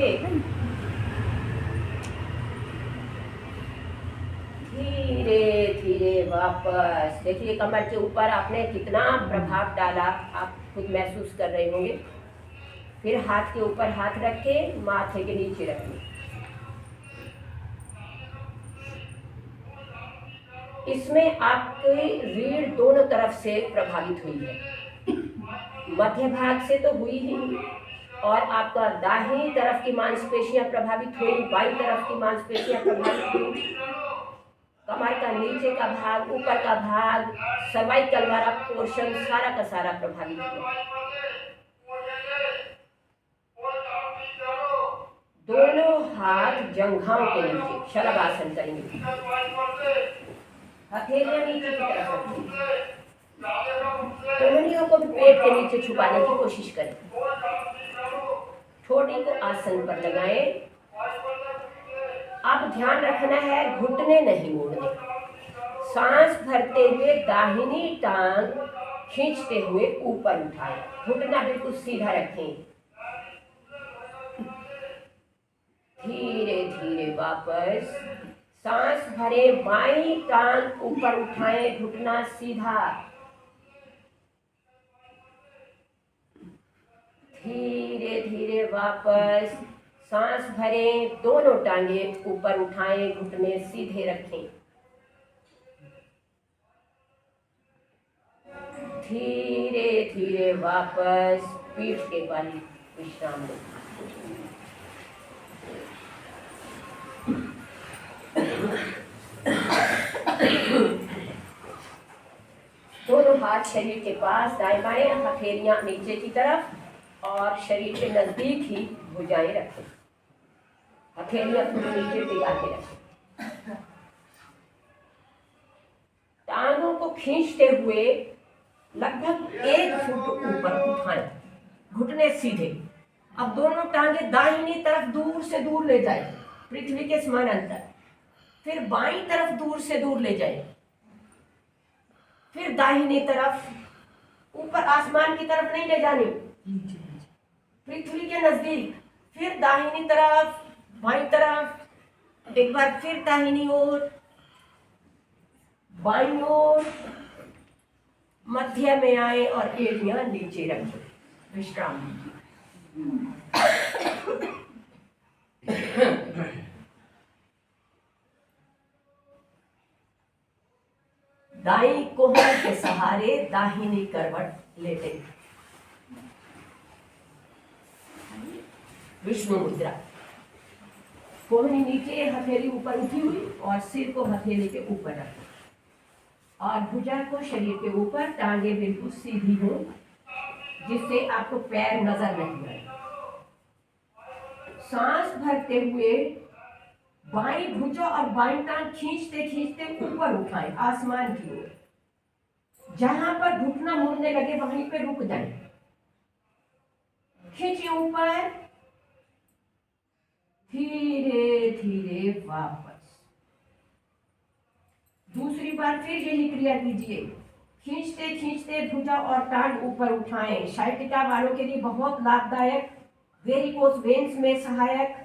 धीरे धीरे वापस। देखिए कमर के ऊपर आपने कितना प्रभाव डाला, आप खुद महसूस कर रहे होंगे। फिर हाथ के ऊपर हाथ रखें, माथे के नीचे रखें। इसमें आपकी रीढ़ दोनों तरफ से प्रभावित हुई है, मध्य भाग से तो हुई ही, और आपका दाहिनी तरफ की मांसपेशियां प्रभावित हुई, बाईं तरफ की मांसपेशियां प्रभावित हुई, कमर का नीचे का भाग, ऊपर का भाग, सर्वाइकल वाला पोर्शन सारा का सारा प्रभावित हुआ। दोनों हाथ जंघाओं के नीचे शलभासन करेंगे। हथेलियां नीचे की तरफ रखेंगे। कोहनियों को भी पेट के नीचे छुपाने की कोशिश करें। ठोड़ी को आसन पर लगाएं। अब ध्यान रखना है घुटने नहीं मोड़ने। सांस भरते हुए दाहिनी टांग खींचते हुए ऊपर उठाएं, घुटना बिल्कुल सीधा रखें। धीरे धीरे वापस। सांस भरे, बाईं टांग ऊपर उठाएं, घुटना सीधा। धीरे धीरे वापस। सांस भरें, दोनों टांगे ऊपर उठाएं, घुटने सीधे रखें। धीरे धीरे वापस पीठ के बल विश्राम लो। दोनों हाथ शरीर के पास, दाएं बाएं, हथेलियां नीचे की तरफ और शरीर के नजदीक ही भुजाएं रखें। हथेलियां थोड़ी नीचे टिका के रखें। टांगों को खींचते हुए लगभग 1 फुट ऊपर उठाएं, घुटने सीधे। अब दोनों टांगे दाहिनी तरफ दूर से दूर ले जाएं, पृथ्वी के समान अंतर। फिर बाईं तरफ दूर से दूर ले जाएं, फिर दाहिनी तरफ, ऊपर आसमान की तरफ नहीं ले जानी, पृथ्वी के नजदीक। फिर दाहिनी तरफ, बाईं तरफ, एक बार फिर दाहिनी ओर, बाईं ओर, मध्य में आए और एड़ियां नीचे रखें, विश्राम लीजिए। दाईं कोहनी के सहारे दाहिनी करवट लेटे, विष्णु मुद्रा। कोहनी नीचे, हथेली ऊपर उठी हुई और सिर को हथेली के ऊपर रखें और भुजा को शरीर के ऊपर, टांगे बिल्कुल सीधी हो जिससे आपको पैर नजर नहीं आए। सांस भरते हुए बाईं भुजा और बाईं टांग खींचते खींचते ऊपर उठाएं, आसमान की ओर। जहां पर घुटना मुड़ने लगे वहीं पे रुक जाएं। खींचिए ऊपर, धीरे धीरे वापस। दूसरी बार फिर यही क्रिया कीजिए। खींचते खींचते भुजा और टांग ऊपर उठाएं। साइटिका वालों के लिए बहुत लाभदायक, वेरिकोस वेन्स में सहायक।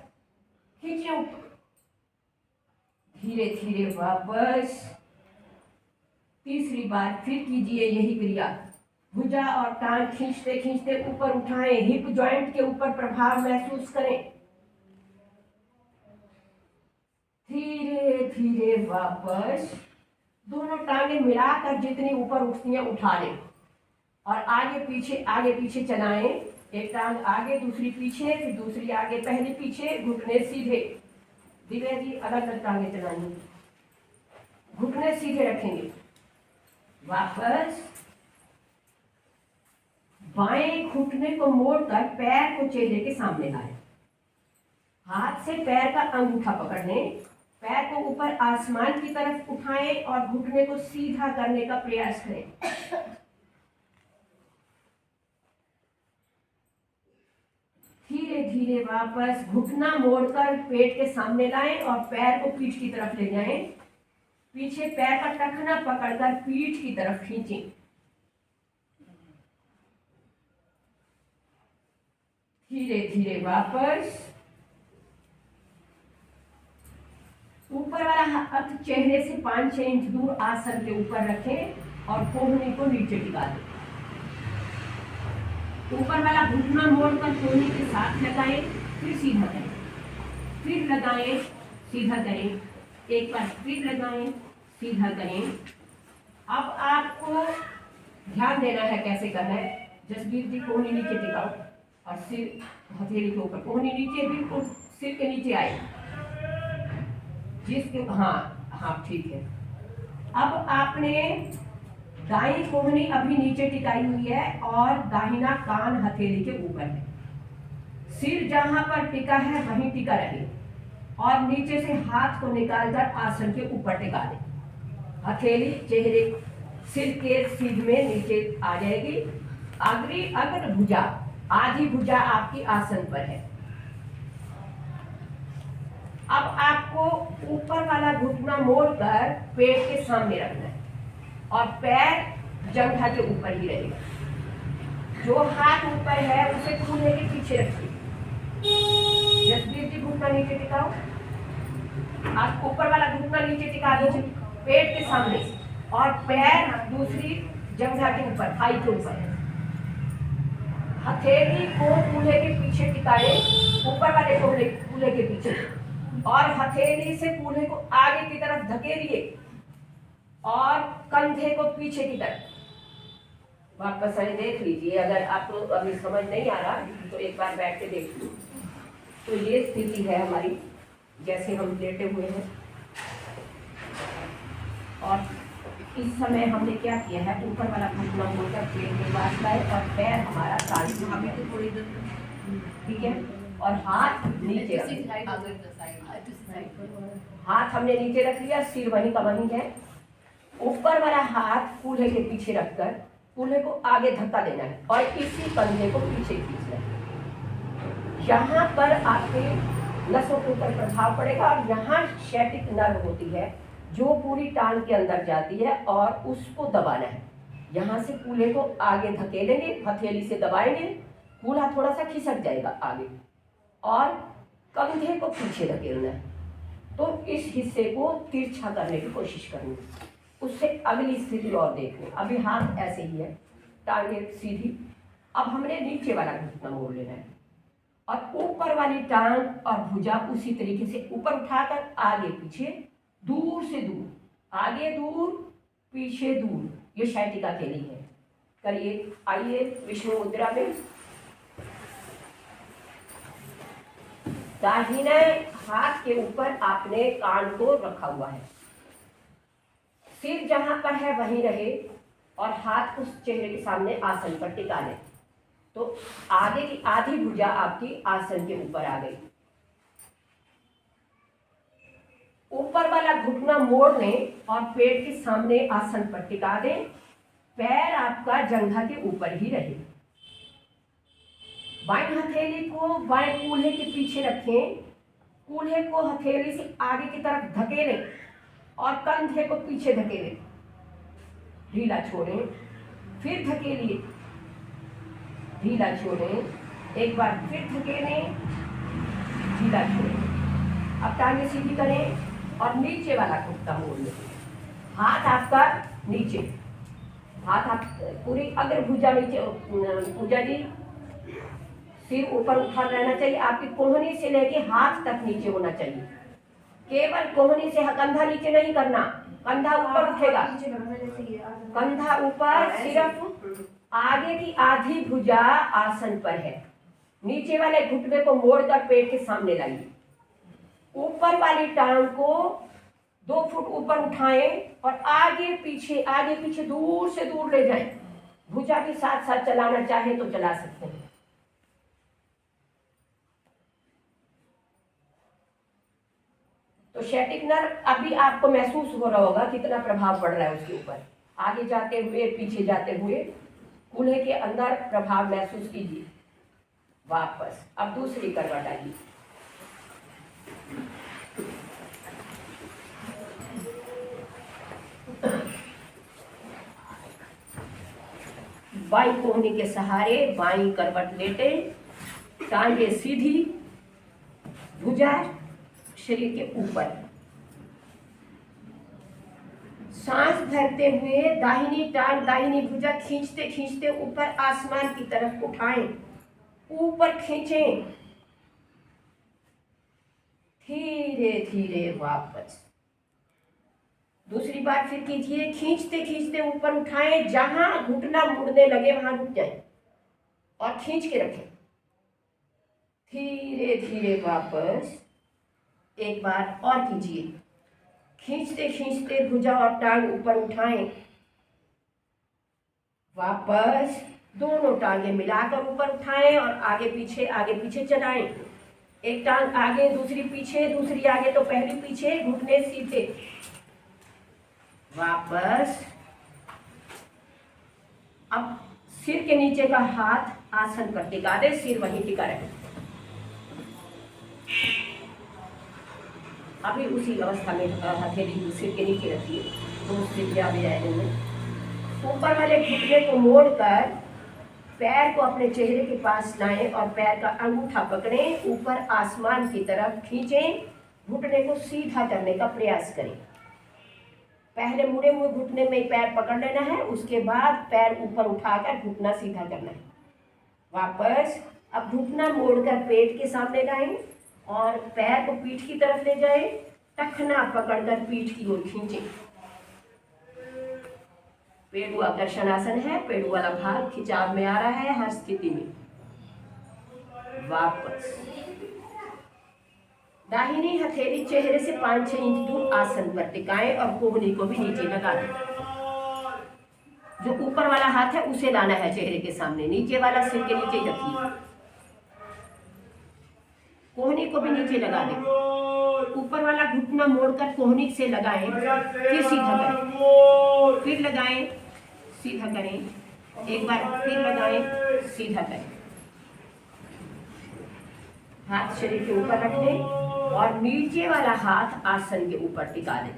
खींचिए ऊपर, धीरे धीरे वापस। तीसरी बार फिर कीजिए यही क्रिया। भुजा और टांग खींचते खींचते ऊपर उठाएं। हिप जॉइंट के ऊपर प्रभाव महसूस करें। धीरे धीरे वापस। दोनों टांगे मिलाकर जितनी ऊपर उठती हैं उठा लें और आगे पीछे चलाएं। एक टांग आगे, दूसरी पीछे, फिर दूसरी आगे, पहली पीछे, घुटने सीधे। दिव्या जी अलग अलग टांगे चलाएंगे, घुटने सीधे रखेंगे। वापस बाएं घुटने को मोड़कर पैर को चेहरे के सामने लाएं। हाथ से पैर का अंगूठा पकड़ लें। पैर को ऊपर आसमान की तरफ उठाएं और घुटने को सीधा करने का प्रयास करें। धीरे धीरे वापस घुटना मोड़कर पेट के सामने लाएं और पैर को पीठ की तरफ ले जाएं। पीछे पैर का टखना पकड़कर पीठ की तरफ खींचें। धीरे धीरे वापस। ऊपर वाला हाथ चेहरे से 5-6 इंच दूर आसन के ऊपर रखें और कोहनी को नीचे टिका दें। ऊपर वाला घुटना मोड़कर कोहनी के साथ लगाएं, फिर सीधा करें, फिर लगाएं, सीधा करें, एक बार फिर लगाएं, सीधा करें। अब आपको ध्यान देना है कैसे करना है। जसबीर जी कोहनी नीचे टिकाओ और सिर हथेली के ऊपर, कोहनी नीचे बिल्कुल सिर के नीचे आए। जिसके हाँ ठीक है। अब आपने दाईं कोहनी अभी नीचे टिकाई हुई है और दाहिना कान हथेली के ऊपर है। सिर जहां पर टिका है वहीं टिका रहे और नीचे से हाथ को निकालकर आसन के ऊपर टिका दें। हथेली चेहरे सिर के सीध में नीचे आ जाएगी। अग्र भुजा, आधी भुजा आपकी आसन पर है। अब आपको ऊपर वाला घुटना मोड़कर पेट के सामने रखना है और पैर जंघा के ऊपर ही रहेगा। जो हाथ ऊपर है उसे कूल्हे के पीछे रखिए। जसबीर जी घुटना नीचे टिकाओ। आप ऊपर वाला घुटना नीचे टिका दो पेट के सामने और पैर दूसरी जंघा के ऊपर, थाई के ऊपर। हथेली को कूल्हे के पीछे टिकाए, ऊपर वाले कूल्हे के पीछे, और हथेली से कूल्हे को आगे की तरफ धकेलिए और कंधे को पीछे की तरफ। वापस आए देख लीजिए। अगर आपको अभी समझ नहीं आ रहा तो एक बार बैठ के देख लीजिए। तो ये स्थिति है हमारी, जैसे हम लेटे हुए हैं। और इस समय हमने क्या किया है, ऊपर वाला घुटना मोड़कर पेट के पास लाए और पैर हमारा ताली में है। ठीक है, और हाथ नीचे रख, हाथ हमने नीचे रख लिया, सिर वहीं का वहीं है। ऊपर वाला हाथ कूल्हे के पीछे रखकर कूल्हे को आगे धक्का देना है और इसी कंधे को पीछे खींचना है। यहाँ पर आपके नसों के ऊपर प्रभाव पड़ेगा और यहाँ शैटिक नर्व होती है जो पूरी टांग के अंदर जाती है और उसको दबाना है। यहाँ से कूल्हे को आगे धकेलेंगे, हथेली से दबाएंगे, कूल्हा थोड़ा सा खिसक जाएगा आगे और कंधे को पीछे धकेलना है। तो इस हिस्से को तिरछा करने की कोशिश करनी है, उससे अगली स्थिति और देखनी। अभी हाथ ऐसे ही है, टांगे सीधी। अब हमने नीचे वाला घुटना मोड़ लेना है और ऊपर वाली टांग और भुजा उसी तरीके से ऊपर उठाकर आगे पीछे, दूर से दूर, आगे दूर पीछे दूर। ये शैटिका के लिए है। करिए, आइए विष्णु मुद्रा में। दाहिने हाथ के ऊपर आपने कान को रखा हुआ है, सिर जहां पर है वहीं रहे और हाथ उस चेहरे के सामने आसन पर टिका लें। तो आगे की आधी भुजा आपकी आसन के ऊपर आ गई। ऊपर वाला घुटना मोड़ लें और पेट के सामने आसन पर टिका दें। पैर आपका जंघा के ऊपर ही रहे। बाईं हथेली को बाएं कूल्हे के पीछे रखें, कूल्हे को हथेली से आगे की तरफ धकेलें और कंधे को पीछे धकेलें। ढीला छोड़ें, फिर धकेलिए, ढीला छोड़ें, एक बार फिर धकेलें, ढीला छोड़ें। अब टांगे सीधी करें और नीचे वाला घुटना मोड़ लें। हाथ आपका नीचे, हाथ आप पूरी अग्र भुजा नीचे, भुजा जी सिर ऊपर उठा रहना चाहिए। आपकी कोहनी से लेके हाथ तक नीचे होना चाहिए। केवल कोहनी से कंधा नीचे नहीं करना, कंधा ऊपर उठेगा, कंधा ऊपर, सिर्फ आगे की आधी भुजा आसन पर है। नीचे वाले घुटने को मोड़कर पेट के सामने लाइए। ऊपर वाली टांग को 2 फुट ऊपर उठाएं और आगे पीछे दूर से दूर ले जाएं। भुजा के साथ साथ चलाना चाहे तो चला सकते हैं। तो शैटिक नर्व अभी आपको महसूस हो रहा होगा कितना प्रभाव पड़ रहा है उसके ऊपर। आगे जाते हुए, पीछे जाते हुए कूल्हे के अंदर प्रभाव महसूस कीजिए। वापस अब दूसरी करवट आइए। बाईं कोहनी के सहारे बाईं करवट लेटे, टांगे सीधी, भुजा शरीर के ऊपर। सांस भरते हुए दाहिनी टांग, दाहिनी भुजा खींचते खींचते ऊपर आसमान की तरफ उठाएं, ऊपर खींचें, धीरे धीरे वापस। दूसरी बार फिर कीजिए, खींचते खींचते ऊपर उठाएं, जहां घुटना मुड़ने लगे वहां रुक जाएं और खींच के रखें। धीरे धीरे वापस। एक बार और कीजिए, खींचते खींचते भुजा और टांग ऊपर उठाएं, वापस। दोनों टांगे मिलाकर ऊपर उठाएं और आगे पीछे चलाएं। एक टांग आगे, दूसरी पीछे, दूसरी आगे तो पहली पीछे, घुटने सीधे, वापस। अब सिर के नीचे का हाथ आसन पर टिका दे, सिर वहीं टिका रहे। अभी उसी अवस्था में हथेली सिर के नीचे रखिए, तो स्थिति आ जाएंगे। ऊपर वाले घुटने को मोड़कर पैर को अपने चेहरे के पास लाएं और पैर का अंगूठा पकड़ें, ऊपर आसमान की तरफ खींचें, घुटने को सीधा करने का प्रयास करें। पहले मुड़े हुए घुटने में पैर पकड़ लेना है, उसके बाद पैर ऊपर उठाकर घुटना सीधा करना है। वापस। अब घुटना मोड़कर पेट के सामने लाएं और पैर को पीठ की तरफ ले जाएं, टखना पकड़कर पीठ की ओर खींचें। पेड़ुआकर्षणासन है। पेड़ु वाला भाग खिंचाव में आ रहा है हर स्थिति में। वापस दाहिनी हथेली चेहरे से 5-6 इंच दूर आसन पर टिकाएं और कोहनी को भी नीचे लगा दें। जो ऊपर वाला हाथ है उसे लाना है चेहरे के सामने, नीचे वाला सिर के नीचे ही रखिए। कोहनी को भी नीचे लगा दें। ऊपर वाला घुटना मोड़कर कोहनी से लगाएं, फिर सीधा करें, फिर लगाएं, सीधा करें, एक बार फिर लगाएं, सीधा करें। हाथ शरीर के ऊपर रख दें और नीचे वाला हाथ आसन के ऊपर टिका दें।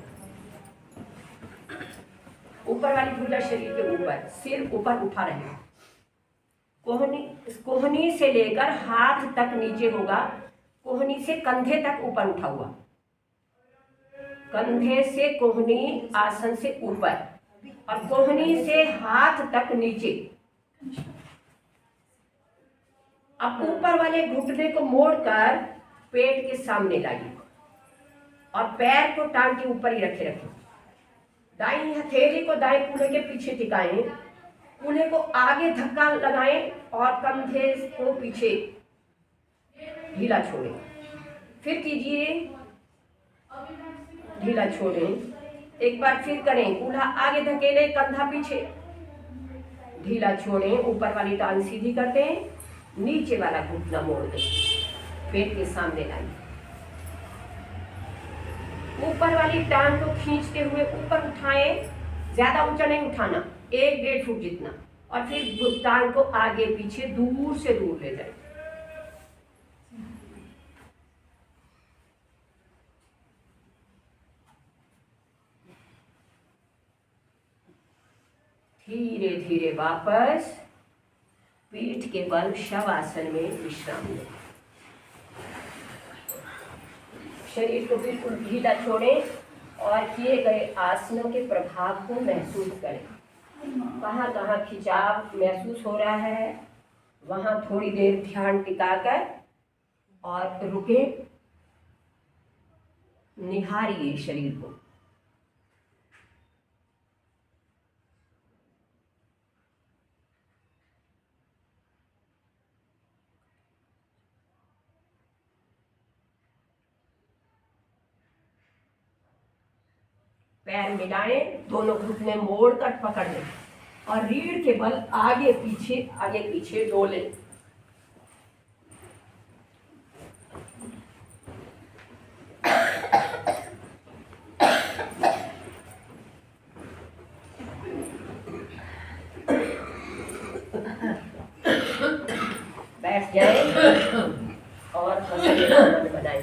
ऊपर वाली भुजा शरीर के ऊपर, सिर ऊपर उठा रहे। कोहनी से लेकर हाथ तक नीचे होगा, कोहनी से कंधे तक ऊपर उठा हुआ। कंधे से कोहनी आसन से ऊपर और कोहनी से हाथ तक नीचे। अब ऊपर वाले घुटने को मोड़कर पेट के सामने लाइए और पैर को टांग के ऊपर ही रखे रखें। दाईं हथेली को दाएं कूल्हे के पीछे टिकाएं, कूल्हे को आगे धक्का लगाएं और कंधे को पीछे ढीला छोड़ें। फिर कीजिए, ढीला छोड़ें। एक बार फिर करें, कूल्हा आगे धकेले, कंधा पीछे, ढीला छोड़ें। ऊपर वाली टांग सीधी कर दें, नीचे वाला घुटना मोड़ दें, पेट के सामने लाइए। ऊपर वाली टांग को खींचते हुए ऊपर उठाएं, ज्यादा ऊंचा नहीं उठाना, 1-1.5 फुट जितना, और फिर टांग को आगे पीछे दूर से दूर ले जाएं। धीरे धीरे वापस पीठ के बल शवासन में विश्राम लें। शरीर को बिल्कुल ढीला छोड़ें और किए गए आसनों के प्रभाव को महसूस करें। कहाँ कहाँ खिंचाव महसूस हो रहा है वहाँ थोड़ी देर ध्यान टिकाकर और रुके, निहारिए शरीर को। पैर मिलाएं, दोनों घुटने मोड़कर पकड़ लें और रीढ़ के बल आगे पीछे डोलें। बैठ जाएं और हंसने बनाएं।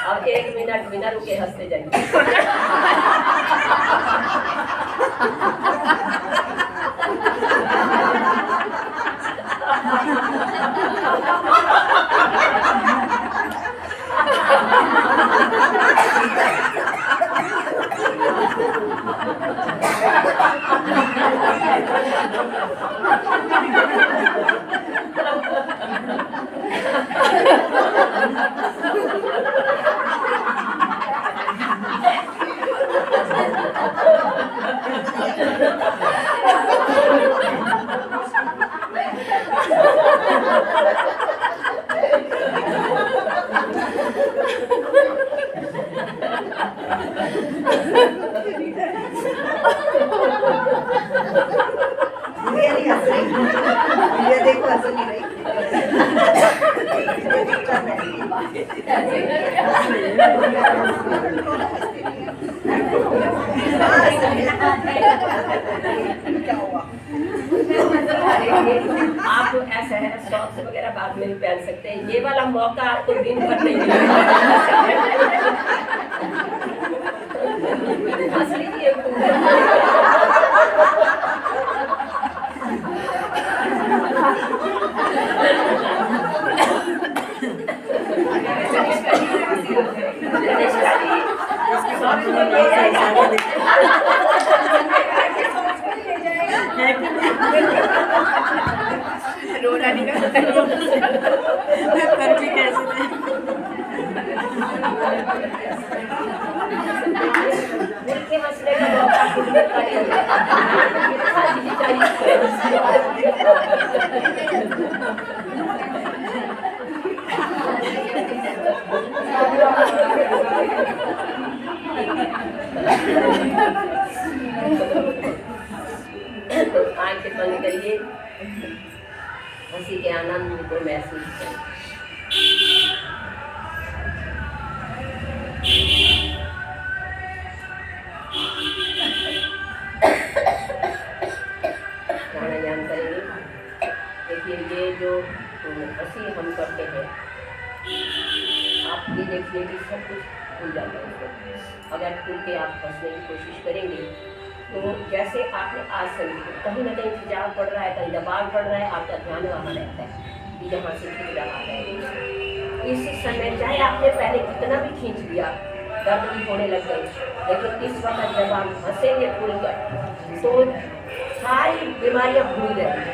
अब 1 मिनट बिना रुके हंसते जाइए। रियली हंस रही ये देखो हंस नहीं रही क्या हुआ आप ऐसा है सॉक्स वगैरह बाद में भी पहन सकते हैं, ये वाला मौका आपको दिन भर नहीं मिलेगा। हंस लीजिए रोना नहीं कर भी कैसे मिलके हंसने का मौका खुद में पाया आंखें बंद करिए, हंसी के आनंद को महसूस करें। प्राणायाम करेंगे। देखिए ये जो हंसी हम करते हैं, आप ये देखिए कि सब कुछ भूल जाता है उसको। अगर खुल के आप हंसने की कोशिश करेंगे तो जैसे आपने आसन कहीं ना कहीं खिंचाव पड़ रहा है, कहीं दबाव पड़ रहा है, आपका ध्यान वहाँ रहता है कि यहाँ से खींच रहा है। इस समय चाहे आपने पहले कितना भी खींच लिया, दर्द भी होने लग गई, लेकिन इस वक्त जब आप हंसेंगे खुलकर तो सारी बीमारियाँ भूल जाएंगी।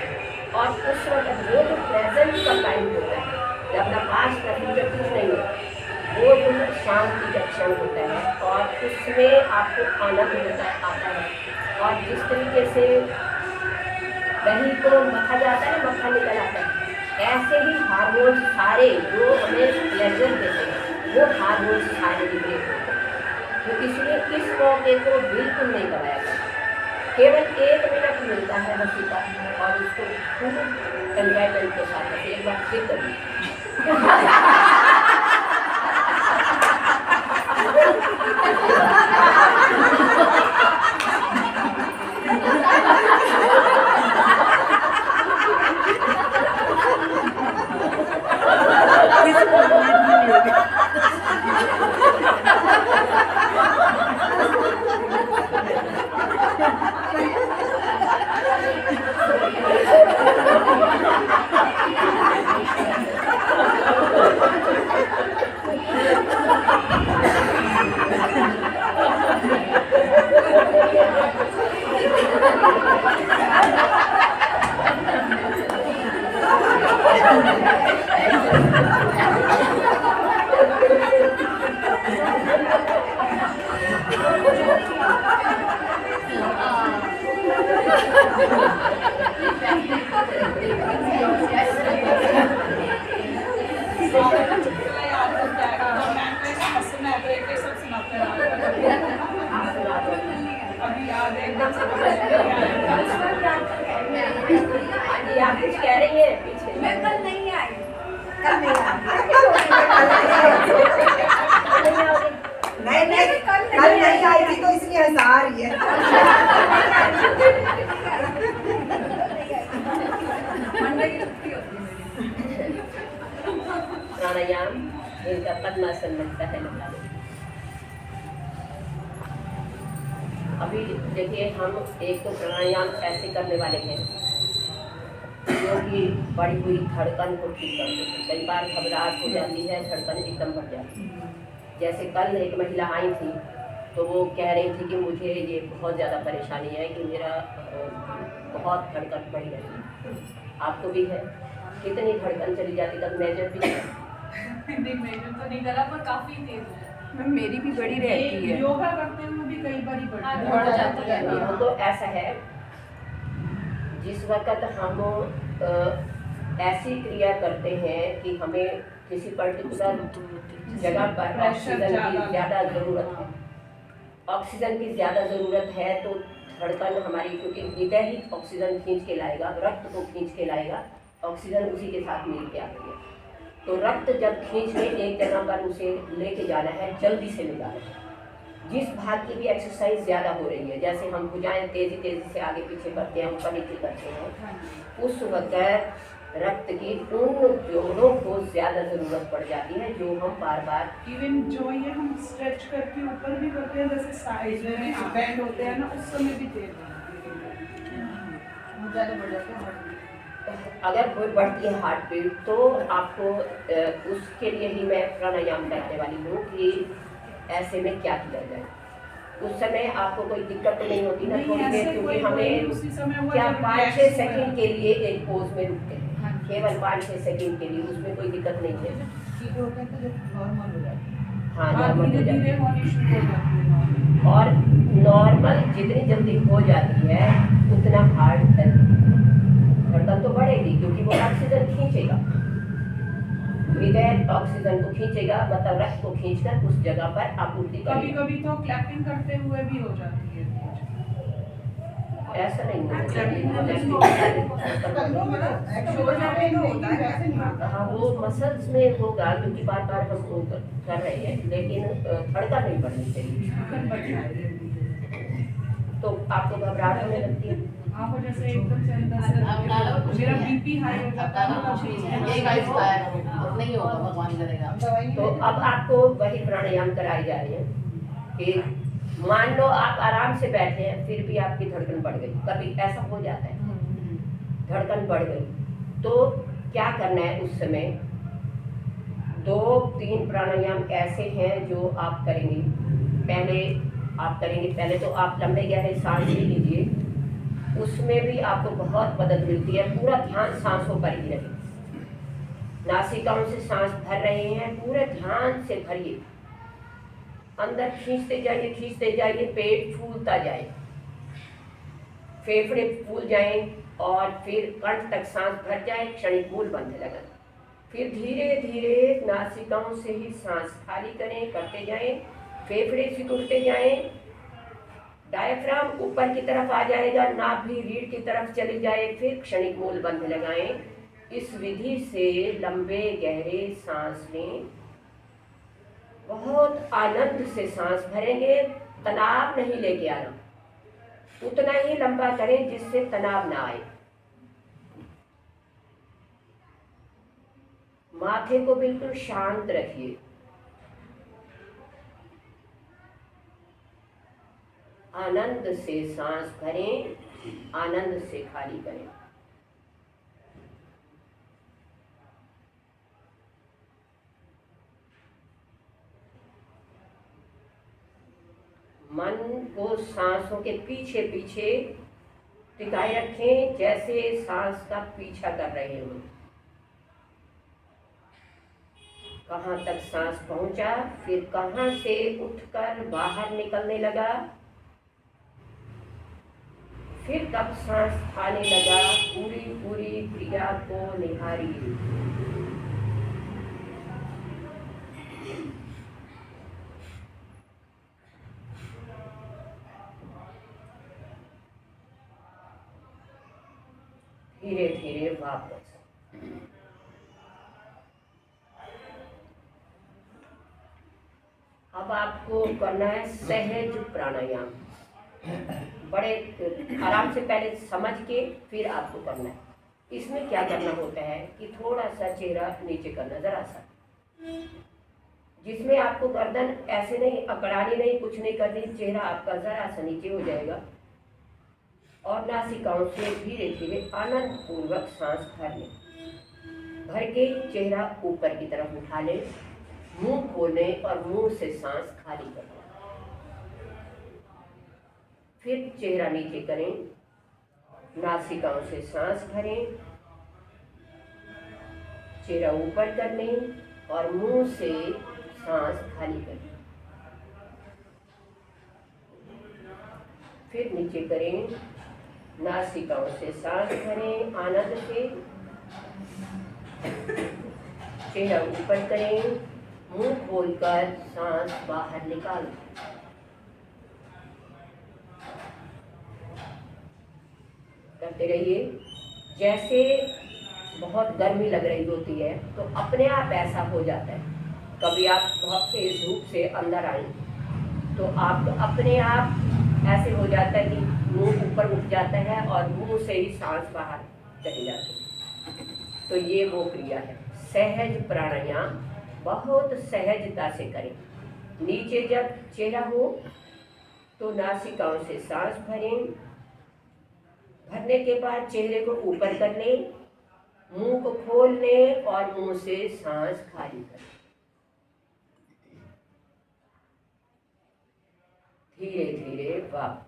और उस वक्त वो जो प्रेजेंट का टाइम होता है, जब ना पास्ट का फ्यूचर कुछ नहीं होता, वो जो शांति का क्षण होता है और उसमें आपको आनंद होता आता है। और जिस तरीके से दही को मथा जाता है, मक्खन निकल आता है, ऐसे ही हार्मोन्स सारे जो हमें प्लेजर देते हैं वो हार्मोन्स सारे रिलीज होते हैं। तो इसलिए इस मौके को बिल्कुल नहीं गवाया जाता। केवल 1 मिनट मिलता है हंसी का और उसको खूब एंजॉयमेंट के साथ एक बार फिर करिए। अभी याद है आप कुछ कह रही हैं पीछे? मैं कल नहीं आई। नहीं नहीं कल नहीं आई थी तो इसलिए हंसा रही है। प्राणायाम इनका पद्मासन लगता है लगाने। अभी देखिए हम एक तो प्राणायाम ऐसे करने वाले हैं जो कि बढ़ी हुई धड़कन को ठीक कर देते हैं। कई बार घबराहट हो जाती है, धड़कन एकदम बढ़ जाती है। जैसे कल एक महिला आई थी तो वो कह रही थी कि मुझे ये बहुत ज़्यादा परेशानी है कि मेरा बहुत धड़कन बढ़ी रहती है। आपको भी है? कितनी धड़कन चली जाती, तब मेजर भी है? मेजर तो नहीं करा पर काफी तेज है। मेरी भी बड़ी रहती है। योगा करते हुए भी कई बार बढ़ जाती है। तो ऐसा है जिस वक्त हम ऐसी क्रिया करते हैं कि हमें किसी पर्टिकुलर जगह पर Pressure ऑक्सीजन की ज़्यादा ज़्यादा ज़रूरत है, ऑक्सीजन की ज़्यादा ज़रूरत है तो धड़कन हमारी, क्योंकि हृदय ही ऑक्सीजन खींच के लाएगा, रक्त को खींच के लाएगा, ऑक्सीजन उसी के साथ मिल के आती है। तो रक्त जब खींच के एक जगह पर उसे लेके जाना है, जल्दी से ले जाना है। जिस भाग की भी एक्सरसाइज ज़्यादा हो रही है, जैसे हम भुजाएं तेज़ी तेज़ी से आगे पीछे करते हैं, ऊपर नीचे करते हैं, उस वक्त रक्त की उन जोड़ों को ज़्यादा ज़रूरत पड़ जाती है जो हम बार बार, इवन जो ये हम स्ट्रेच करके ऊपर भी करते हैं, जैसे साइड में बैंड होते हैं ना, उस समय भी तेज अगर कोई बढ़ती है हार्ट बीट तो आपको उसके लिए ही मैं प्राणायाम करने वाली हूँ कि ऐसे में क्या किया जाए। उस समय आपको कोई दिक्कत तो नहीं होती ना नहीं, थोड़ी देर, ऐसे क्योंकि कोई हमें उसी समय हुआ क्या जब 5-6 relax सेकंड हुआ। के लिए एक पोज में रुकते हैं, हाँ। केवल 5-6 सेकंड के लिए, उसमें कोई दिक्कत नहीं है। नॉर्मल हो जाती है। हाँ, हाँ, नॉर्मल हो धीरे जाती धीरे है। होनी शुरू हो जाती है normal। और नॉर्मल जितनी जल्दी हो जाती है उतना हार्ट धड़कन तो बढ़ेगी, क्योंकि वो ऑक्सीजन खींचेगा, हृदय ऑक्सीजन को खींचेगा, मतलब रक्त को खींचकर उस जगह पर आपूर्ति कभी करेगा। कभी तो क्लैपिंग करते हुए भी हो जाती है। ऐसा नहीं होना चाहिए। हाँ, वो मसल्स में होगा क्योंकि बार बार हम वो कर रहे हैं, लेकिन धड़कन नहीं बढ़नी चाहिए। तो आपको घबराहट होने लगती है। आपको जैसे एकदम से अंदर से मेरा बीपी हाई हो जाता है ना, नहीं होगा, भगवान करेगा। तो अब आपको वही प्राणायाम कराए जा रहे हैं कि मान लो आप आराम से बैठे हैं, फिर भी आपकी धड़कन बढ़ गई, कभी ऐसा हो जाता है, धड़कन बढ़ गई, तो क्या करना है उस समय? 2-3 प्राणायाम ऐसे हैं जो आप करेंगे। पहले तो आप लंबे गहरे सांस ले लीजिए, उसमें भी आपको बहुत मदद मिलती है। पूरा ध्यान सांसों पर ही रहे, नासिकाओं से सांस भर रहे हैं, पूरे ध्यान से भरिए, अंदर खींचते जाइए, पेट फूलता जाए, फेफड़े फूल जाएं और फिर कंठ तक सांस भर जाए, क्षणिक मूल बंद लगा। फिर धीरे धीरे नासिकाओं से ही सांस खाली करते जाएं, फेफड़े सिकुड़ते जाएं, डायफ्राम ऊपर की तरफ आ जाएगा, नाभ भी रीढ़ की तरफ चली जाए, फिर क्षणिक मूल बंद लगाएं। इस विधि से लंबे गहरे सांस लें, बहुत आनंद से सांस भरेंगे, तनाव नहीं लेके आना, उतना ही लंबा करें जिससे तनाव ना आए। माथे को बिल्कुल शांत रखिए, आनंद से सांस भरें, आनंद से खाली करें। मन को सांसों के पीछे पीछे टिकाए रखें, जैसे सांस का पीछा कर रहे हो। कहाँ तक सांस पहुंचा, फिर कहाँ से उठकर बाहर निकलने लगा, फिर कब सांस आने लगा, पूरी पूरी क्रिया को निहारिए। धीरे धीरे वापस। अब आपको करना है सहज प्राणायाम, बड़े आराम से, पहले समझ के फिर आपको करना है। इसमें क्या करना होता है कि थोड़ा सा चेहरा नीचे करना, जरा सा, जिसमें आपको गर्दन ऐसे नहीं अकड़ानी, नहीं कुछ नहीं करनी, चेहरा आपका जरा सा नीचे हो जाएगा और नासिकाओं से धीरे धीरे आनंद पूर्वक सांस भर लें। भर के चेहरा ऊपर की तरफ उठा लें, मुंह खोलें और मुंह से सांस खाली करें। फिर चेहरा नीचे करें, नासिकाओं से सांस भरें, चेहरा ऊपर कर लें और मुंह से सांस खाली करें। फिर नीचे करें, नासिकाओं से सांस भरें आनंद से, चेहरा ऊपर करें, मुंह खोलकर सांस बाहर निकालें। करते रहिए। जैसे बहुत गर्मी लग रही होती है तो अपने आप ऐसा हो जाता है, कभी आप बहुत तेज धूप से अंदर आए तो आपको अपने आप ऐसे हो जाता है कि मुंह ऊपर उठ जाता है और मुंह से ही सांस बाहर चली जाती है। तो ये वो क्रिया है, सहज प्राणायाम बहुत सहजता से करें। नीचे जब चेहरा हो तो नासिकाओं से सांस भरें, भरने के बाद चेहरे को ऊपर कर लें, मुंह को खोल लें और मुंह से सांस खाली करें। धीरे धीरे वापस।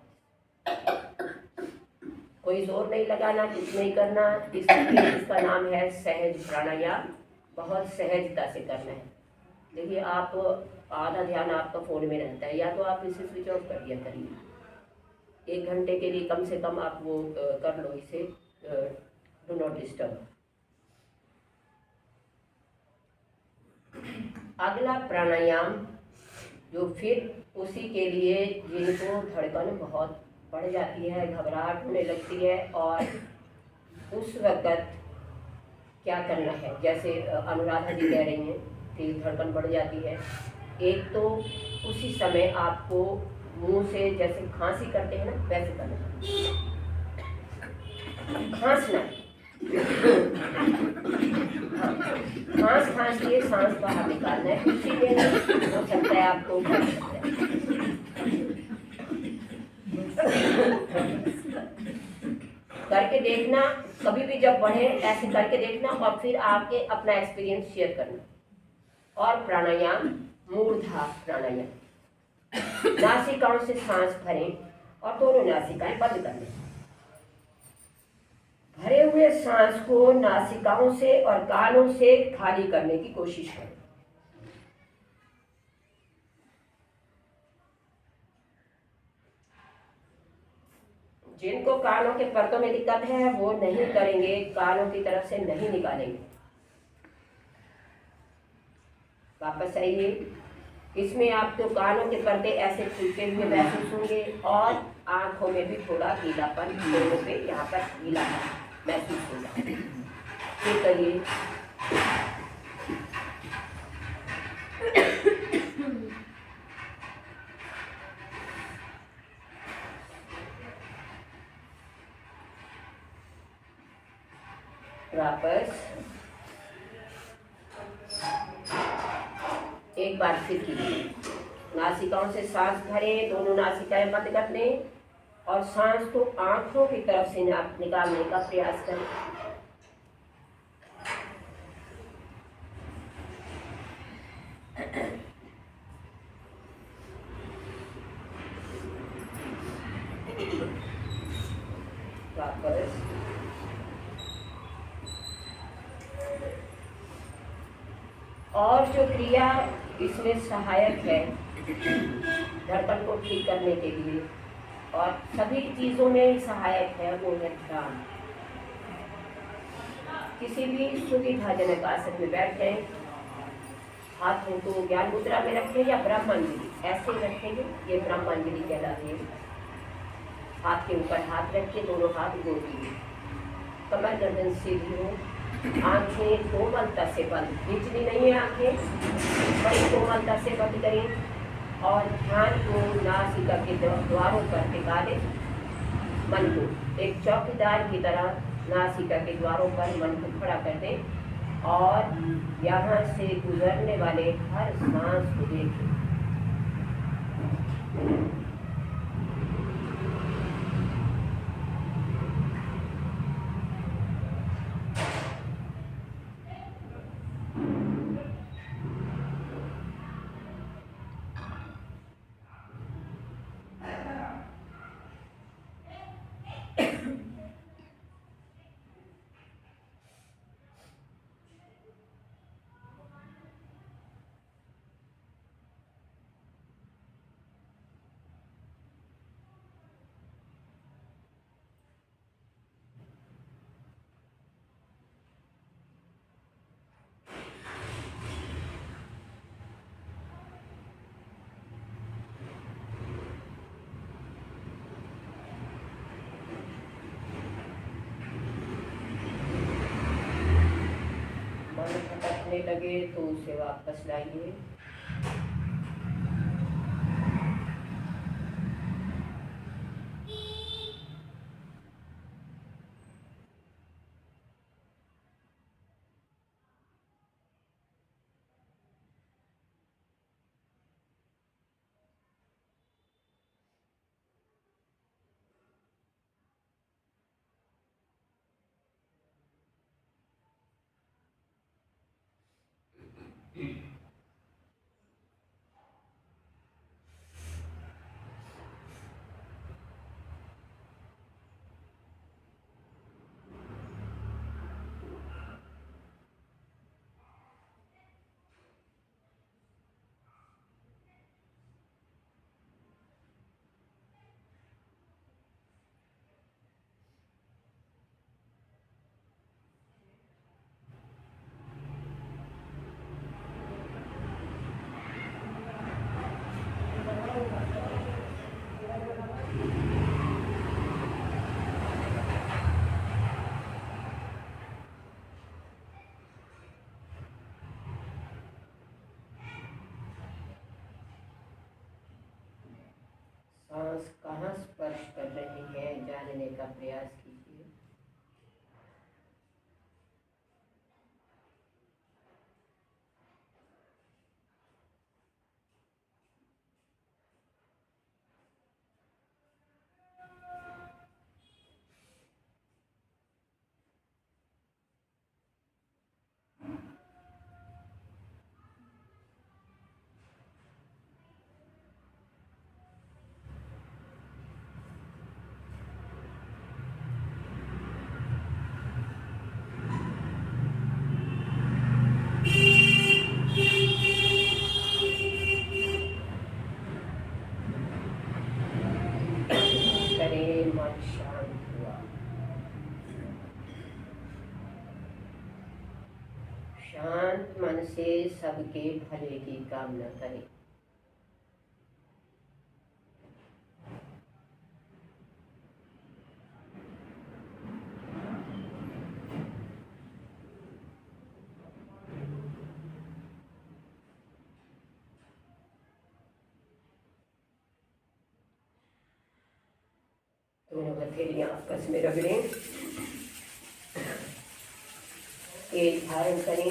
कोई जोर नहीं लगाना, कुछ नहीं करना। इसका नाम है सहज प्राणायाम, बहुत सहजता से करना है। देखिए, आप आधा ध्यान आपका फोन में रहता है, या तो आप इसे स्विच ऑफ कर दिया करिए। 1 घंटे के लिए कम से कम आप वो कर लो, इसे डू नॉट डिस्टर्ब। अगला प्राणायाम जो फिर उसी के लिए जिनको धड़कन बहुत बढ़ जाती है, घबराहट होने लगती है, और उस वक्त क्या करना है, जैसे अनुराधा जी कह रही हैं कि धड़कन बढ़ जाती है। एक तो उसी समय आपको मुंह से जैसे खांसी करते हैं ना, वैसे करना है, खांसना। खांस के सांस बाहर निकालना है। उसी में हो सकता है आपको करके देखना, कभी भी जब बढ़े ऐसे करके देखना, और फिर आके अपना एक्सपीरियंस शेयर करना। और प्राणायाम मूर्धा प्राणायाम, नासिकाओं से सांस भरें और दोनों नासिकाएं बंद कर लें। भरे हुए सांस को नासिकाओं से और कानों से खाली करने की कोशिश करें। जिनको कानों के परतों में दिक्कत है वो नहीं करेंगे, कानों की तरफ से नहीं निकालेंगे। वापस आइए। इसमें आपको कानों के पर्दे ऐसे खुलते हुए महसूस होंगे और आंखों में भी थोड़ा गीलापन, दोनों पे यहाँ पर गीलापन महसूस होगा। ये करिए। वापस एक बार फिर कीजिए। नासिकाओं से सांस भरें, दोनों नासिकाएं बंद कर लें और सांस को आंखों की तरफ से निकालने का प्रयास करें। वापस और जो क्रिया इसमें सहायक है धड़कन को ठीक करने के लिए और सभी चीज़ों में सहायक है, वो है ध्यान। किसी भी सुविधाजनक आसन में बैठ जाएं, हाथों को ज्ञान मुद्रा में रखें या ब्रह्मांजलि ऐसे रखेंगे, ये ब्रह्मांजलि कहलाती है। हाथ के ऊपर हाथ रख के दोनों हाथ जोड़ दीजिए, कमर गर्दन सीधी हो, आंखें कोमलता से बंद, खींचनी नहीं है आंखें, बड़ी कोमलता से बंद करें और ध्यान को नासिका के द्वारों पर टिका दें। मन को एक चौकीदार की तरह नासिका के द्वारों पर मन को खड़ा कर दें और यहाँ से गुजरने वाले हर सांस को देखें। आने लगे तो उसे वापस लाइए। सांस कहाँ स्पर्श कर रही है जानने का प्रयास कीजिए। करें, मन शांत हुआ। शांत मन से सबके भले की कामना करें। दोनों हथेलियां आपस में रगड़ें, तेज धारण करें।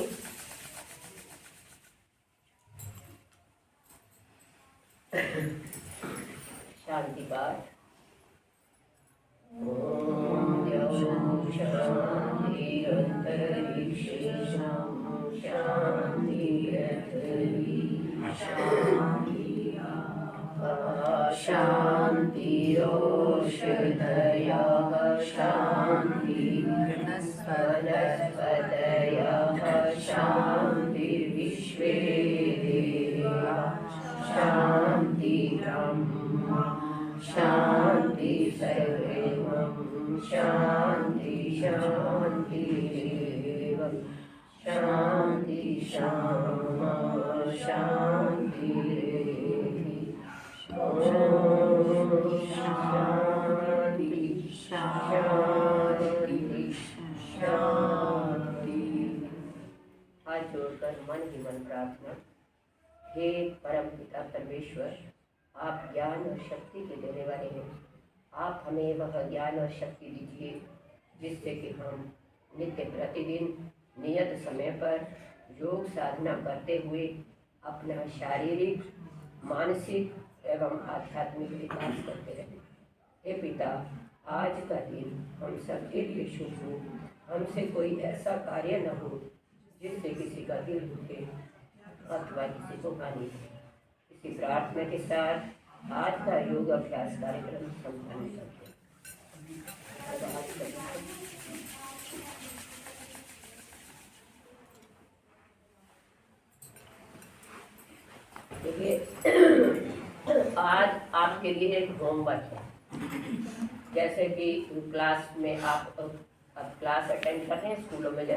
शांति पाठ। ओम शांति अंतरिक्षे शांति पृथ्वी शांति शान्तिरोषधयः शान्ति वनस्पतयः शान्तिर्विश्वे देवा शान्ति ब्रह्म शान्ति सर्वं शान्ति शान्तिरेव शान्ति श्यामा शान्तिरेधि। शांति शांति शांति। हाथ जोड़कर मन ही मन प्रार्थना। हे परम पिता परमेश्वर, आप ज्ञान और शक्ति के देने वाले हैं। आप हमें वह ज्ञान और शक्ति दीजिए जिससे कि हम नित्य प्रतिदिन नियत समय पर योग साधना करते हुए अपना शारीरिक, मानसिक एवं आध्यात्मिक विकास करते रहें। हे पिता, आज का दिन हम सबके लिए शुभ हो। हमसे कोई ऐसा कार्य न हो जिससे किसी का दिल दुखे अथवा किसी को हानि हो। इसी प्रार्थना के साथ आज का योग अभ्यास कार्यक्रम संपन्न करते हैं। देखिए, आज आपके लिए एक होमवर्क है। जैसे कि क्लास में आप क्लास अटेंड करते हैं स्कूलों में, जैसे